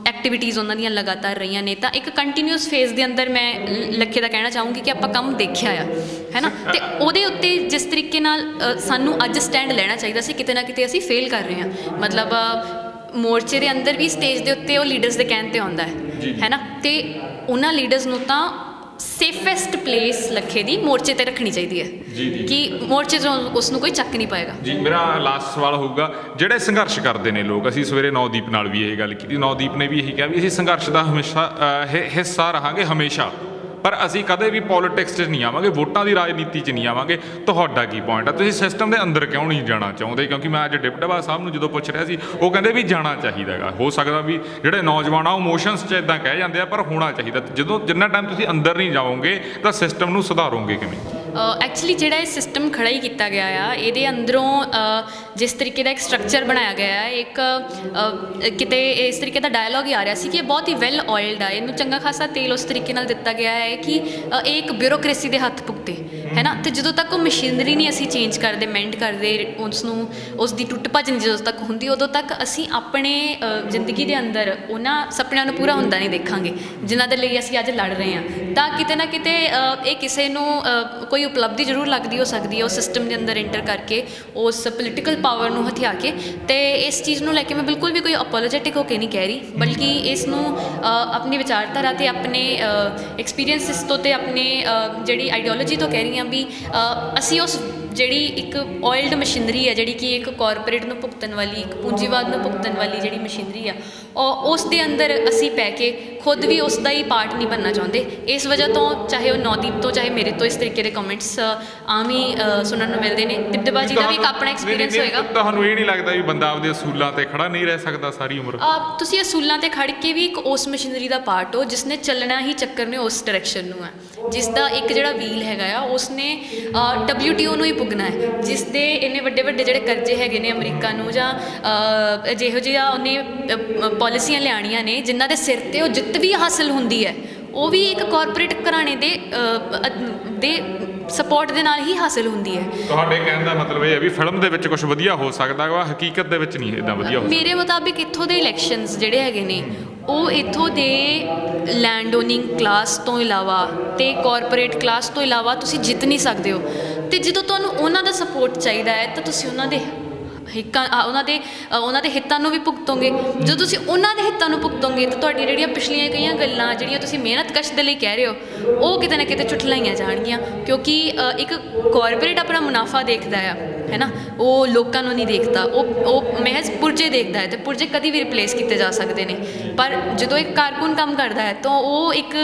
ਐਕਟੀਵਿਟੀਜ਼ ਉਹਨਾਂ ਦੀਆਂ ਲਗਾਤਾਰ ਰਹੀਆਂ ਨੇ, ਤਾਂ ਇੱਕ ਕੰਟੀਨਿਊਸ ਫੇਜ਼ ਦੇ ਅੰਦਰ ਮੈਂ ਲੱਖੇ ਦਾ ਕਹਿਣਾ ਚਾਹੂੰਗੀ ਕਿ ਆਪਾਂ ਕੰਮ ਦੇਖਿਆ ਆ, ਹੈ ਨਾ। ਅਤੇ ਉਹਦੇ ਉੱਤੇ ਜਿਸ ਤਰੀਕੇ ਨਾਲ ਸਾਨੂੰ ਅੱਜ ਸਟੈਂਡ ਲੈਣਾ ਚਾਹੀਦਾ ਸੀ, ਕਿਤੇ ਨਾ ਕਿਤੇ ਅਸੀਂ ਫੇਲ ਕਰ ਰਹੇ ਹਾਂ। ਮਤਲਬ ਮੋਰਚੇ ਦੇ ਅੰਦਰ ਵੀ ਸਟੇਜ ਦੇ ਉੱਤੇ ਉਹ ਲੀਡਰਸ ਦੇ ਕਹਿਣ 'ਤੇ ਆਉਂਦਾ ਹੈ ਨਾ, ਅਤੇ ਉਹਨਾਂ ਲੀਡਰਸ ਨੂੰ ਤਾਂ ਸੇਫੈਸਟ ਪਲੇਸ ਲੱਖੇ ਦੀ ਮੋਰਚੇ ਤੇ ਰੱਖਣੀ ਚਾਹੀਦੀ ਹੈ ਕਿ ਮੋਰਚੇ ਤੋਂ ਉਸ ਨੂੰ ਕੋਈ ਚੱਕ ਨਹੀਂ ਪਾਏਗਾ। ਜੀ, ਮੇਰਾ ਲਾਸਟ ਸਵਾਲ ਹੋਊਗਾ, ਜਿਹੜੇ ਸੰਘਰਸ਼ ਕਰਦੇ ਨੇ ਲੋਕ, ਅਸੀਂ ਸਵੇਰੇ ਨੌਦੀਪ ਨਾਲ ਵੀ ਇਹ ਗੱਲ ਕੀਤੀ, ਨੌਦੀਪ ਨੇ ਵੀ ਇਹੀ ਕਿਹਾ ਵੀ ਅਸੀਂ ਸੰਘਰਸ਼ ਦਾ ਹਮੇਸ਼ਾ ਹਿੱਸਾ ਰਹਾਂਗੇ ਹਮੇਸ਼ਾ, ਪਰ ਅਸੀਂ ਕਦੇ ਵੀ ਪੋਲੀਟਿਕਸ 'ਚ ਨਹੀਂ ਆਵਾਂਗੇ, ਵੋਟਾਂ ਦੀ ਰਾਜਨੀਤੀ 'ਚ ਨਹੀਂ ਆਵਾਂਗੇ। ਤੁਹਾਡਾ ਕੀ ਪੁਆਇੰਟ ਆ? ਤੁਸੀਂ ਸਿਸਟਮ ਦੇ ਅੰਦਰ ਕਿਉਂ ਨਹੀਂ ਜਾਣਾ ਚਾਹੁੰਦੇ? ਕਿਉਂਕਿ ਮੈਂ ਅੱਜ ਡਿਪਟੀ ਸਾਹਿਬ ਨੂੰ ਜਦੋਂ ਪੁੱਛ ਰਿਹਾ ਸੀ, ਉਹ ਕਹਿੰਦੇ ਵੀ ਜਾਣਾ ਚਾਹੀਦਾ ਹੈਗਾ। ਹੋ ਸਕਦਾ ਵੀ ਜਿਹੜੇ ਨੌਜਵਾਨ ਆ ਉਹ ਇਮੋਸ਼ਨਸ 'ਚ ਇੱਦਾਂ ਕਹਿ ਜਾਂਦੇ ਆ, ਪਰ ਹੋਣਾ ਚਾਹੀਦਾ। ਜਿੰਨਾ ਟਾਈਮ ਤੁਸੀਂ ਅੰਦਰ ਨਹੀਂ ਜਾਓਗੇ ਤਾਂ ਸਿਸਟਮ ਨੂੰ ਸੁਧਾਰੋਗੇ ਕਿਵੇਂ? ਐਕਚੁਅਲੀ ਜਿਹੜਾ ਇਹ ਸਿਸਟਮ ਖੜਾ ਹੀ ਕੀਤਾ ਗਿਆ ਆ, ਇਹਦੇ ਅੰਦਰੋਂ ਜਿਸ ਤਰੀਕੇ ਦਾ ਇੱਕ ਸਟਰਕਚਰ ਬਣਾਇਆ ਗਿਆ ਹੈ, ਇੱਕ ਕਿਤੇ ਇਸ ਤਰੀਕੇ ਦਾ ਡਾਇਲੋਗ ਹੀ ਆ ਰਿਹਾ ਸੀ ਕਿ ਇਹ ਬਹੁਤ ਹੀ ਵੈਲ ਆਇਲਡ ਆ, ਇਹਨੂੰ ਚੰਗਾ ਖਾਸਾ ਤੇਲ ਉਸ ਤਰੀਕੇ ਨਾਲ ਦਿੱਤਾ ਗਿਆ ਹੈ ਕਿ ਇਹ ਇੱਕ ਬਿਊਰੋਕ੍ਰੇਸੀ ਦੇ ਹੱਥ ਭੁਗਤੇ, ਹੈ ਨਾ। ਅਤੇ ਜਦੋਂ ਤੱਕ ਉਹ ਮਸ਼ੀਨਰੀ ਨਹੀਂ ਅਸੀਂ ਚੇਂਜ ਕਰਦੇ, ਮੈਂਡ ਕਰਦੇ, ਉਸ ਦੀ ਟੁੱਟ ਭੱਜ ਨਹੀਂ ਜਦੋਂ ਤੱਕ ਹੁੰਦੀ, ਉਦੋਂ ਤੱਕ ਅਸੀਂ ਆਪਣੇ ਜ਼ਿੰਦਗੀ ਦੇ ਅੰਦਰ ਉਹਨਾਂ ਸੁਪਨਿਆਂ ਨੂੰ ਪੂਰਾ ਹੁੰਦਾ ਨਹੀਂ ਦੇਖਾਂਗੇ ਜਿਨ੍ਹਾਂ ਦੇ ਲਈ ਅਸੀਂ ਅੱਜ ਲੜ ਰਹੇ ਹਾਂ। ਤਾਂ ਕਿਤੇ ਨਾ ਕਿਤੇ ਇਹ ਕਿਸੇ ਨੂੰ ਕੋਈ ਉਪਲਬਧੀ ਜ਼ਰੂਰ ਲੱਗਦੀ ਹੋ ਸਕਦੀ ਹੈ ਉਸ ਸਿਸਟਮ ਦੇ ਅੰਦਰ ਐਂਟਰ ਕਰਕੇ, ਉਸ ਪੋਲੀਟੀਕਲ ਪਾਵਰ ਨੂੰ ਹਥਿਆ ਕੇ। ਅਤੇ ਇਸ ਚੀਜ਼ ਨੂੰ ਲੈ ਕੇ ਮੈਂ ਬਿਲਕੁਲ ਵੀ ਕੋਈ ਅਪੋਲੋਜੈਟਿਕ ਹੋ ਕੇ ਨਹੀਂ ਕਹਿ ਰਹੀ, ਬਲਕਿ ਇਸ ਨੂੰ ਆਪਣੀ ਵਿਚਾਰਧਾਰਾ ਅਤੇ ਆਪਣੇ ਐਕਸਪੀਰੀਅੰਸਿਸ ਤੋਂ ਅਤੇ ਆਪਣੇ ਜਿਹੜੀ ਆਈਡੀਓਲੋਜੀ ਤੋਂ ਕਹਿ ਰਹੀ ਹਾਂ ਵੀ ਅਸੀਂ ਉਸ ਜਿਹੜੀ ਇੱਕ ਆਇਲਡ ਮਸ਼ੀਨਰੀ ਹੈ, ਜਿਹੜੀ ਕਿ ਇੱਕ ਕਾਰਪੋਰੇਟ ਨੂੰ ਭੁਗਤਣ ਵਾਲੀ, ਇੱਕ ਪੂੰਜੀਵਾਦ ਨੂੰ ਭੁਗਤਣ ਵਾਲੀ ਜਿਹੜੀ ਮਸ਼ੀਨਰੀ ਆ, ਉਸ ਦੇ ਅੰਦਰ ਅਸੀਂ ਪੈ ਕੇ ਖੁਦ ਵੀ ਉਸ ਦਾ ਹੀ ਪਾਰਟ ਨਹੀਂ ਬਣਨਾ ਚਾਹੁੰਦੇ। ਇਸ ਵਜ੍ਹਾ ਤੋਂ ਚਾਹੇ ਉਹ ਨੌਦੀਪ ਤੋਂ ਚਾਹੇ ਮੇਰੇ ਤੋਂ ਇਸ ਤਰੀਕੇ ਦੇ ਕਮੈਂਟਸ ਆਮ ਹੀ ਸੁਣਨ ਨੂੰ ਮਿਲਦੇ ਨੇ। ਦਿਬਦਬਾ ਜੀ ਦਾ ਵੀ ਇੱਕ ਆਪਣਾ ਐਕਸਪੀਰੀਅੰਸ ਹੋਏਗਾ। ਤੁਹਾਨੂੰ ਇਹ ਨਹੀਂ ਲੱਗਦਾ ਵੀ ਬੰਦਾ ਆਪਦੇ ਅਸੂਲਾਂ ਤੇ ਖੜਾ ਨਹੀਂ ਰਹਿ ਸਕਦਾ ਸਾਰੀ ਉਮਰ? ਤੁਸੀਂ ਅਸੂਲਾਂ ਤੇ ਖੜ ਕੇ ਵੀ ਇੱਕ ਉਸ ਮਸ਼ੀਨਰੀ ਦਾ ਪਾਰਟ ਹੋ ਜਿਸਨੇ ਚੱਲਣਾ ਹੀ ਚੱਕਰ ਨੇ ਉਸ ਡਾਇਰੈਕਸ਼ਨ ਨੂੰ ਹੈ, ਜਿਸ ਦਾ ਇੱਕ ਜਿਹੜਾ ਵੀਲ ਹੈਗਾ ਆ ਉਸਨੇ WTO ਨੂੰ ਹੀ ਪੁੱਗਣਾ ਹੈ, ਜਿਸ ਦੇ ਇੰਨੇ ਵੱਡੇ ਵੱਡੇ ਜਿਹੜੇ ਕਰਜ਼ੇ ਹੈਗੇ ਨੇ ਅਮਰੀਕਾ ਨੂੰ, ਜਾਂ ਜਿਹੋ ਜਿਹਾ ਉਹਨੇ ਪਾਲਿਸੀਆਂ ਲਿਆਉਣੀਆਂ ਨੇ ਜਿਨ੍ਹਾਂ ਦੇ ਸਿਰ 'ਤੇ ਉਹ ਜਿੱਤ ਵੀ ਹਾਸਲ ਹੁੰਦੀ ਹੈ, ਉਹ ਵੀ ਇੱਕ ਕਾਰਪੋਰੇਟ ਘਰਾਣੇ ਦੇ ਸਪੋਰਟ ਦੇ ਨਾਲ ਹੀ ਹਾਸਿਲ ਹੁੰਦੀ ਹੈ। ਤੁਹਾਡੇ ਕਹਿਣ ਦਾ ਮਤਲਬ ਇਹ ਹੈ ਵੀ ਫਿਲਮ ਦੇ ਵਿੱਚ ਕੁਝ ਵਧੀਆ ਹੋ ਸਕਦਾ ਵਾ, ਹਕੀਕਤ ਦੇ ਵਿੱਚ ਨਹੀਂ ਇੱਦਾਂ ਵਧੀਆ ਹੋ ਸਕਦਾ? ਮੇਰੇ ਮੁਤਾਬਿਕ ਇੱਥੋਂ ਦੇ ਇਲੈਕਸ਼ਨਸ ਜਿਹੜੇ ਹੈਗੇ ਨੇ ਉਹ ਇੱਥੋਂ ਦੇ ਲੈਂਡ ਓਨਿੰਗ ਕਲਾਸ ਤੋਂ ਇਲਾਵਾ ਅਤੇ ਕਾਰਪੋਰੇਟ ਕਲਾਸ ਤੋਂ ਇਲਾਵਾ ਤੁਸੀਂ ਜਿੱਤ ਨਹੀਂ ਸਕਦੇ ਹੋ। ਅਤੇ ਜਦੋਂ ਤੁਹਾਨੂੰ ਉਹਨਾਂ ਦਾ ਸਪੋਰਟ ਚਾਹੀਦਾ ਹੈ ਤਾਂ ਤੁਸੀਂ ਉਹਨਾਂ ਦੇ ਹਿੱਤਾਂ ਨੂੰ ਵੀ ਭੁਗਤੋਗੇ। ਜਦੋਂ ਤੁਸੀਂ ਉਹਨਾਂ ਦੇ ਹਿੱਤਾਂ ਨੂੰ ਭੁਗਤੋਗੇ ਤਾਂ ਤੁਹਾਡੀਆਂ ਜਿਹੜੀਆਂ ਪਿਛਲੀਆਂ ਕਈਆਂ ਗੱਲਾਂ ਜਿਹੜੀਆਂ ਤੁਸੀਂ ਮਿਹਨਤ ਕਸ਼ ਦੇ ਲਈ ਕਹਿ ਰਹੇ ਹੋ, ਉਹ ਕਿਤੇ ਨਾ ਕਿਤੇ ਝੁਠਲਾਈਆਂ ਜਾਣਗੀਆਂ, ਕਿਉਂਕਿ ਇੱਕ ਕਾਰਪੋਰੇਟ ਆਪਣਾ ਮੁਨਾਫਾ ਦੇਖਦਾ ਆ, ਹੈ ਨਾ, ਉਹ ਲੋਕਾਂ ਨੂੰ ਨਹੀਂ ਦੇਖਦਾ, ਉਹ ਮਹਿਜ਼ ਪੁਰਜੇ ਦੇਖਦਾ ਹੈ, ਅਤੇ ਪੁਰਜੇ ਕਦੀ ਵੀ ਰਿਪਲੇਸ ਕੀਤੇ ਜਾ ਸਕਦੇ ਨੇ। ਪਰ ਜਦੋਂ ਇੱਕ ਕਾਰਕੁਨ ਕੰਮ ਕਰਦਾ ਹੈ ਤਾਂ ਉਹ ਇੱਕ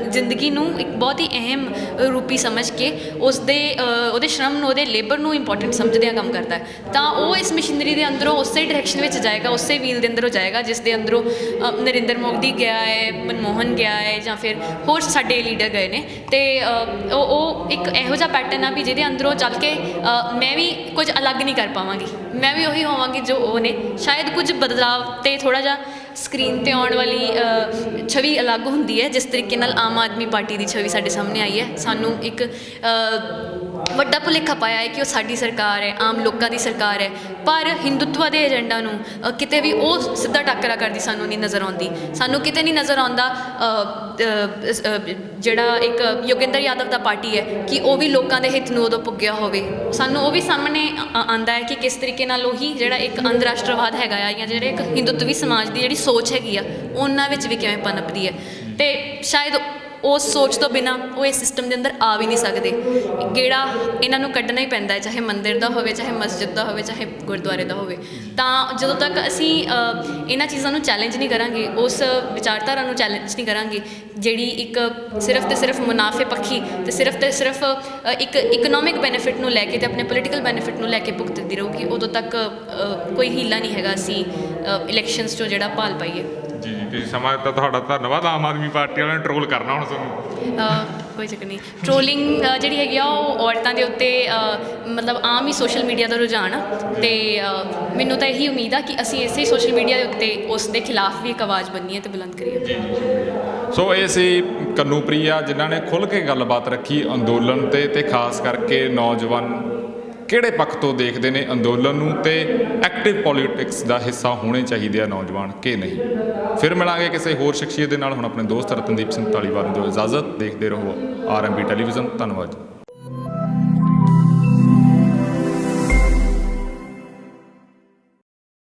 ਜ਼ਿੰਦਗੀ ਨੂੰ ਇੱਕ ਬਹੁਤ ਹੀ ਅਹਿਮ ਰੂਪੀ ਸਮਝ ਕੇ ਉਹਦੇ ਸ਼ਰਮ ਨੂੰ, ਉਹਦੇ ਲੇਬਰ ਨੂੰ ਇੰਪੋਰਟੈਂਟ ਸਮਝਦਿਆਂ ਕੰਮ ਕਰਦਾ ਹੈ। ਤਾਂ ਉਹ ਇਸ ਮਸ਼ੀਨਰੀ ਦੇ ਅੰਦਰੋਂ ਉਸੇ ਡਾਇਰੈਕਸ਼ਨ ਵਿੱਚ ਜਾਏਗਾ, ਉਸੇ ਵੀਲ ਦੇ ਅੰਦਰੋਂ ਜਾਏਗਾ ਜਿਸ ਦੇ ਅੰਦਰੋਂ ਨਰਿੰਦਰ ਮੋਦੀ ਗਿਆ ਹੈ, ਮਨਮੋਹਨ ਗਿਆ ਹੈ, ਜਾਂ ਫਿਰ ਹੋਰ ਸਾਡੇ ਲੀਡਰ ਗਏ ਨੇ। ਅਤੇ ਉਹ ਇੱਕ ਇਹੋ ਜਿਹਾ ਪੈਟਰਨ ਆ ਵੀ ਜਿਹਦੇ ਅੰਦਰੋਂ ਚੱਲ ਕੇ ਮੈਂ ਵੀ ਕੁਝ ਅਲੱਗ ਨਹੀਂ ਕਰ ਪਾਵਾਂਗੀ, ਮੈਂ ਵੀ ਉਹੀ ਹੋਵਾਂਗੀ ਜੋ ਉਹ ਨੇ। ਸ਼ਾਇਦ ਕੁਝ ਬਦਲਾਵ ਅਤੇ ਥੋੜ੍ਹਾ ਜਿਹਾ ਸਕਰੀਨ 'ਤੇ ਆਉਣ ਵਾਲੀ ਛਵੀ ਅਲੱਗ ਹੁੰਦੀ ਹੈ, ਜਿਸ ਤਰੀਕੇ ਨਾਲ ਆਮ ਆਦਮੀ ਪਾਰਟੀ ਦੀ ਛਵੀ ਸਾਡੇ ਸਾਹਮਣੇ ਆਈ ਹੈ। ਸਾਨੂੰ ਇੱਕ ਵੱਡਾ ਭੁਲੇਖਾ ਪਾਇਆ ਹੈ ਕਿ ਉਹ ਸਾਡੀ ਸਰਕਾਰ ਹੈ, ਆਮ ਲੋਕਾਂ ਦੀ ਸਰਕਾਰ ਹੈ, ਪਰ ਹਿੰਦੂਤਵਾ ਦੇ ਏਜੰਡਾ ਨੂੰ ਕਿਤੇ ਵੀ ਉਹ ਸਿੱਧਾ ਟਾਕਰਾ ਕਰਦੀ ਸਾਨੂੰ ਨਹੀਂ ਨਜ਼ਰ ਆਉਂਦੀ। ਸਾਨੂੰ ਕਿਤੇ ਨਹੀਂ ਨਜ਼ਰ ਆਉਂਦਾ ਜਿਹੜਾ ਇੱਕ ਯੋਗਿੰਦਰ ਯਾਦਵ ਦਾ ਪਾਰਟੀ ਹੈ ਕਿ ਉਹ ਵੀ ਲੋਕਾਂ ਦੇ ਹਿੱਤ ਨੂੰ ਉਦੋਂ ਪੁੱਗਿਆ ਹੋਵੇ। ਸਾਨੂੰ ਉਹ ਵੀ ਸਾਹਮਣੇ ਆਉਂਦਾ ਹੈ ਕਿ ਕਿਸ ਤਰੀਕੇ ਨਾਲ ਉਹੀ ਜਿਹੜਾ ਇੱਕ ਅੰਤਰਰਾਸ਼ਟਰਵਾਦ ਹੈਗਾ ਆ, ਜਾਂ ਜਿਹੜੇ ਇੱਕ ਹਿੰਦੂਤਵੀ ਸਮਾਜ ਦੀ ਜਿਹੜੀ ਸੋਚ ਹੈਗੀ ਆ, ਉਹਨਾਂ ਵਿੱਚ ਵੀ ਕਿਵੇਂ ਪਨਪਦੀ ਹੈ। ਅਤੇ ਸ਼ਾਇਦ ਉਸ ਸੋਚ ਤੋਂ ਬਿਨਾਂ ਉਹ ਇਸ ਸਿਸਟਮ ਦੇ ਅੰਦਰ ਆ ਵੀ ਨਹੀਂ ਸਕਦੇ। ਗੇੜਾ ਇਹਨਾਂ ਨੂੰ ਕੱਢਣਾ ਹੀ ਪੈਂਦਾ ਹੈ, ਚਾਹੇ ਮੰਦਿਰ ਦਾ ਹੋਵੇ, ਚਾਹੇ ਮਸਜਿਦ ਦਾ ਹੋਵੇ, ਚਾਹੇ ਗੁਰਦੁਆਰੇ ਦਾ ਹੋਵੇ। ਤਾਂ ਜਦੋਂ ਤੱਕ ਅਸੀਂ ਇਹਨਾਂ ਚੀਜ਼ਾਂ ਨੂੰ ਚੈਲੰਜ ਨਹੀਂ ਕਰਾਂਗੇ, ਉਸ ਵਿਚਾਰਧਾਰਾ ਨੂੰ ਚੈਲੰਜ ਨਹੀਂ ਕਰਾਂਗੇ ਜਿਹੜੀ ਇੱਕ ਸਿਰਫ ਅਤੇ ਸਿਰਫ ਮੁਨਾਫੇ ਪੱਖੀ ਅਤੇ ਸਿਰਫ ਇੱਕ ਇਕਨੋਮਿਕ ਬੈਨੀਫਿਟ ਨੂੰ ਲੈ ਕੇ ਅਤੇ ਆਪਣੇ ਪੋਲੀਟੀਕਲ ਬੈਨੀਫਿਟ ਨੂੰ ਲੈ ਕੇ ਭੁਗਤਦੀ ਰਹੂਗੀ, ਉਦੋਂ ਤੱਕ ਕੋਈ ਹੀਲਾ ਨਹੀਂ ਹੈਗਾ ਅਸੀਂ ਇਲੈਕਸ਼ਨਸ 'ਚੋਂ ਜਿਹੜਾ ਭਾਲ ਪਾਈਏ। ਜੀ ਤੁਸੀਂ ਸਮਾਂ ਦਿੱਤਾ, ਤੁਹਾਡਾ ਧੰਨਵਾਦ। ਆਮ ਆਦਮੀ ਪਾਰਟੀ ਵਾਲਿਆਂ ਨੇ ਟਰੋਲ ਕਰਨਾ ਹੁਣ ਤੁਹਾਨੂੰ। ਕੋਈ ਚੱਕਰ ਨਹੀਂ। ਟ੍ਰੋਲਿੰਗ ਜਿਹੜੀ ਹੈਗੀ ਆ ਉਹ ਔਰਤਾਂ ਦੇ ਉੱਤੇ ਮਤਲਬ ਆਮ ਹੀ ਸੋਸ਼ਲ ਮੀਡੀਆ ਦਾ ਰੁਝਾਨ ਆ, ਅਤੇ ਮੈਨੂੰ ਤਾਂ ਇਹੀ ਉਮੀਦ ਆ ਕਿ ਅਸੀਂ ਇਸੇ ਸੋਸ਼ਲ ਮੀਡੀਆ ਦੇ ਉੱਤੇ ਉਸ ਦੇ ਖਿਲਾਫ ਵੀ ਇੱਕ ਆਵਾਜ਼ ਬੰਨੀਏ ਅਤੇ ਬੁਲੰਦ ਕਰੀਏ। ਸੋ ਇਹ ਸੀ ਕਨੂਪ੍ਰਿਆ ਜਿਨ੍ਹਾਂ ਨੇ ਖੁੱਲ੍ਹ ਕੇ ਗੱਲਬਾਤ ਰੱਖੀ ਅੰਦੋਲਨ ਤੇ ਖਾਸ ਕਰਕੇ ਨੌਜਵਾਨ ਕਿਹੜੇ ਪੱਖ ਤੋਂ ਦੇਖਦੇ ਨੇ ਅੰਦੋਲਨ ਨੂੰ, ਤੇ ਐਕਟਿਵ ਪੋਲੀਟਿਕਸ ਦਾ ਹਿੱਸਾ ਹੋਣੇ ਚਾਹੀਦੇ ਆ ਨੌਜਵਾਨ ਕਿ ਨਹੀਂ। ਫਿਰ ਮਿਲਾਂਗੇ ਕਿਸੇ ਹੋਰ ਸ਼ਖਸੀਅਤ ਦੇ ਨਾਲ। ਹੁਣ ਆਪਣੇ ਦੋਸਤ ਰਤਨਦੀਪ ਸਿੰਘ ਧਾਲੀਵਾਲ ਨੂੰ ਦਿਓ ਇਜਾਜ਼ਤ। ਦੇਖਦੇ ਰਹੋ RMB ਟੈਲੀਵਿਜ਼ਨ। ਧੰਨਵਾਦ ਜੀ।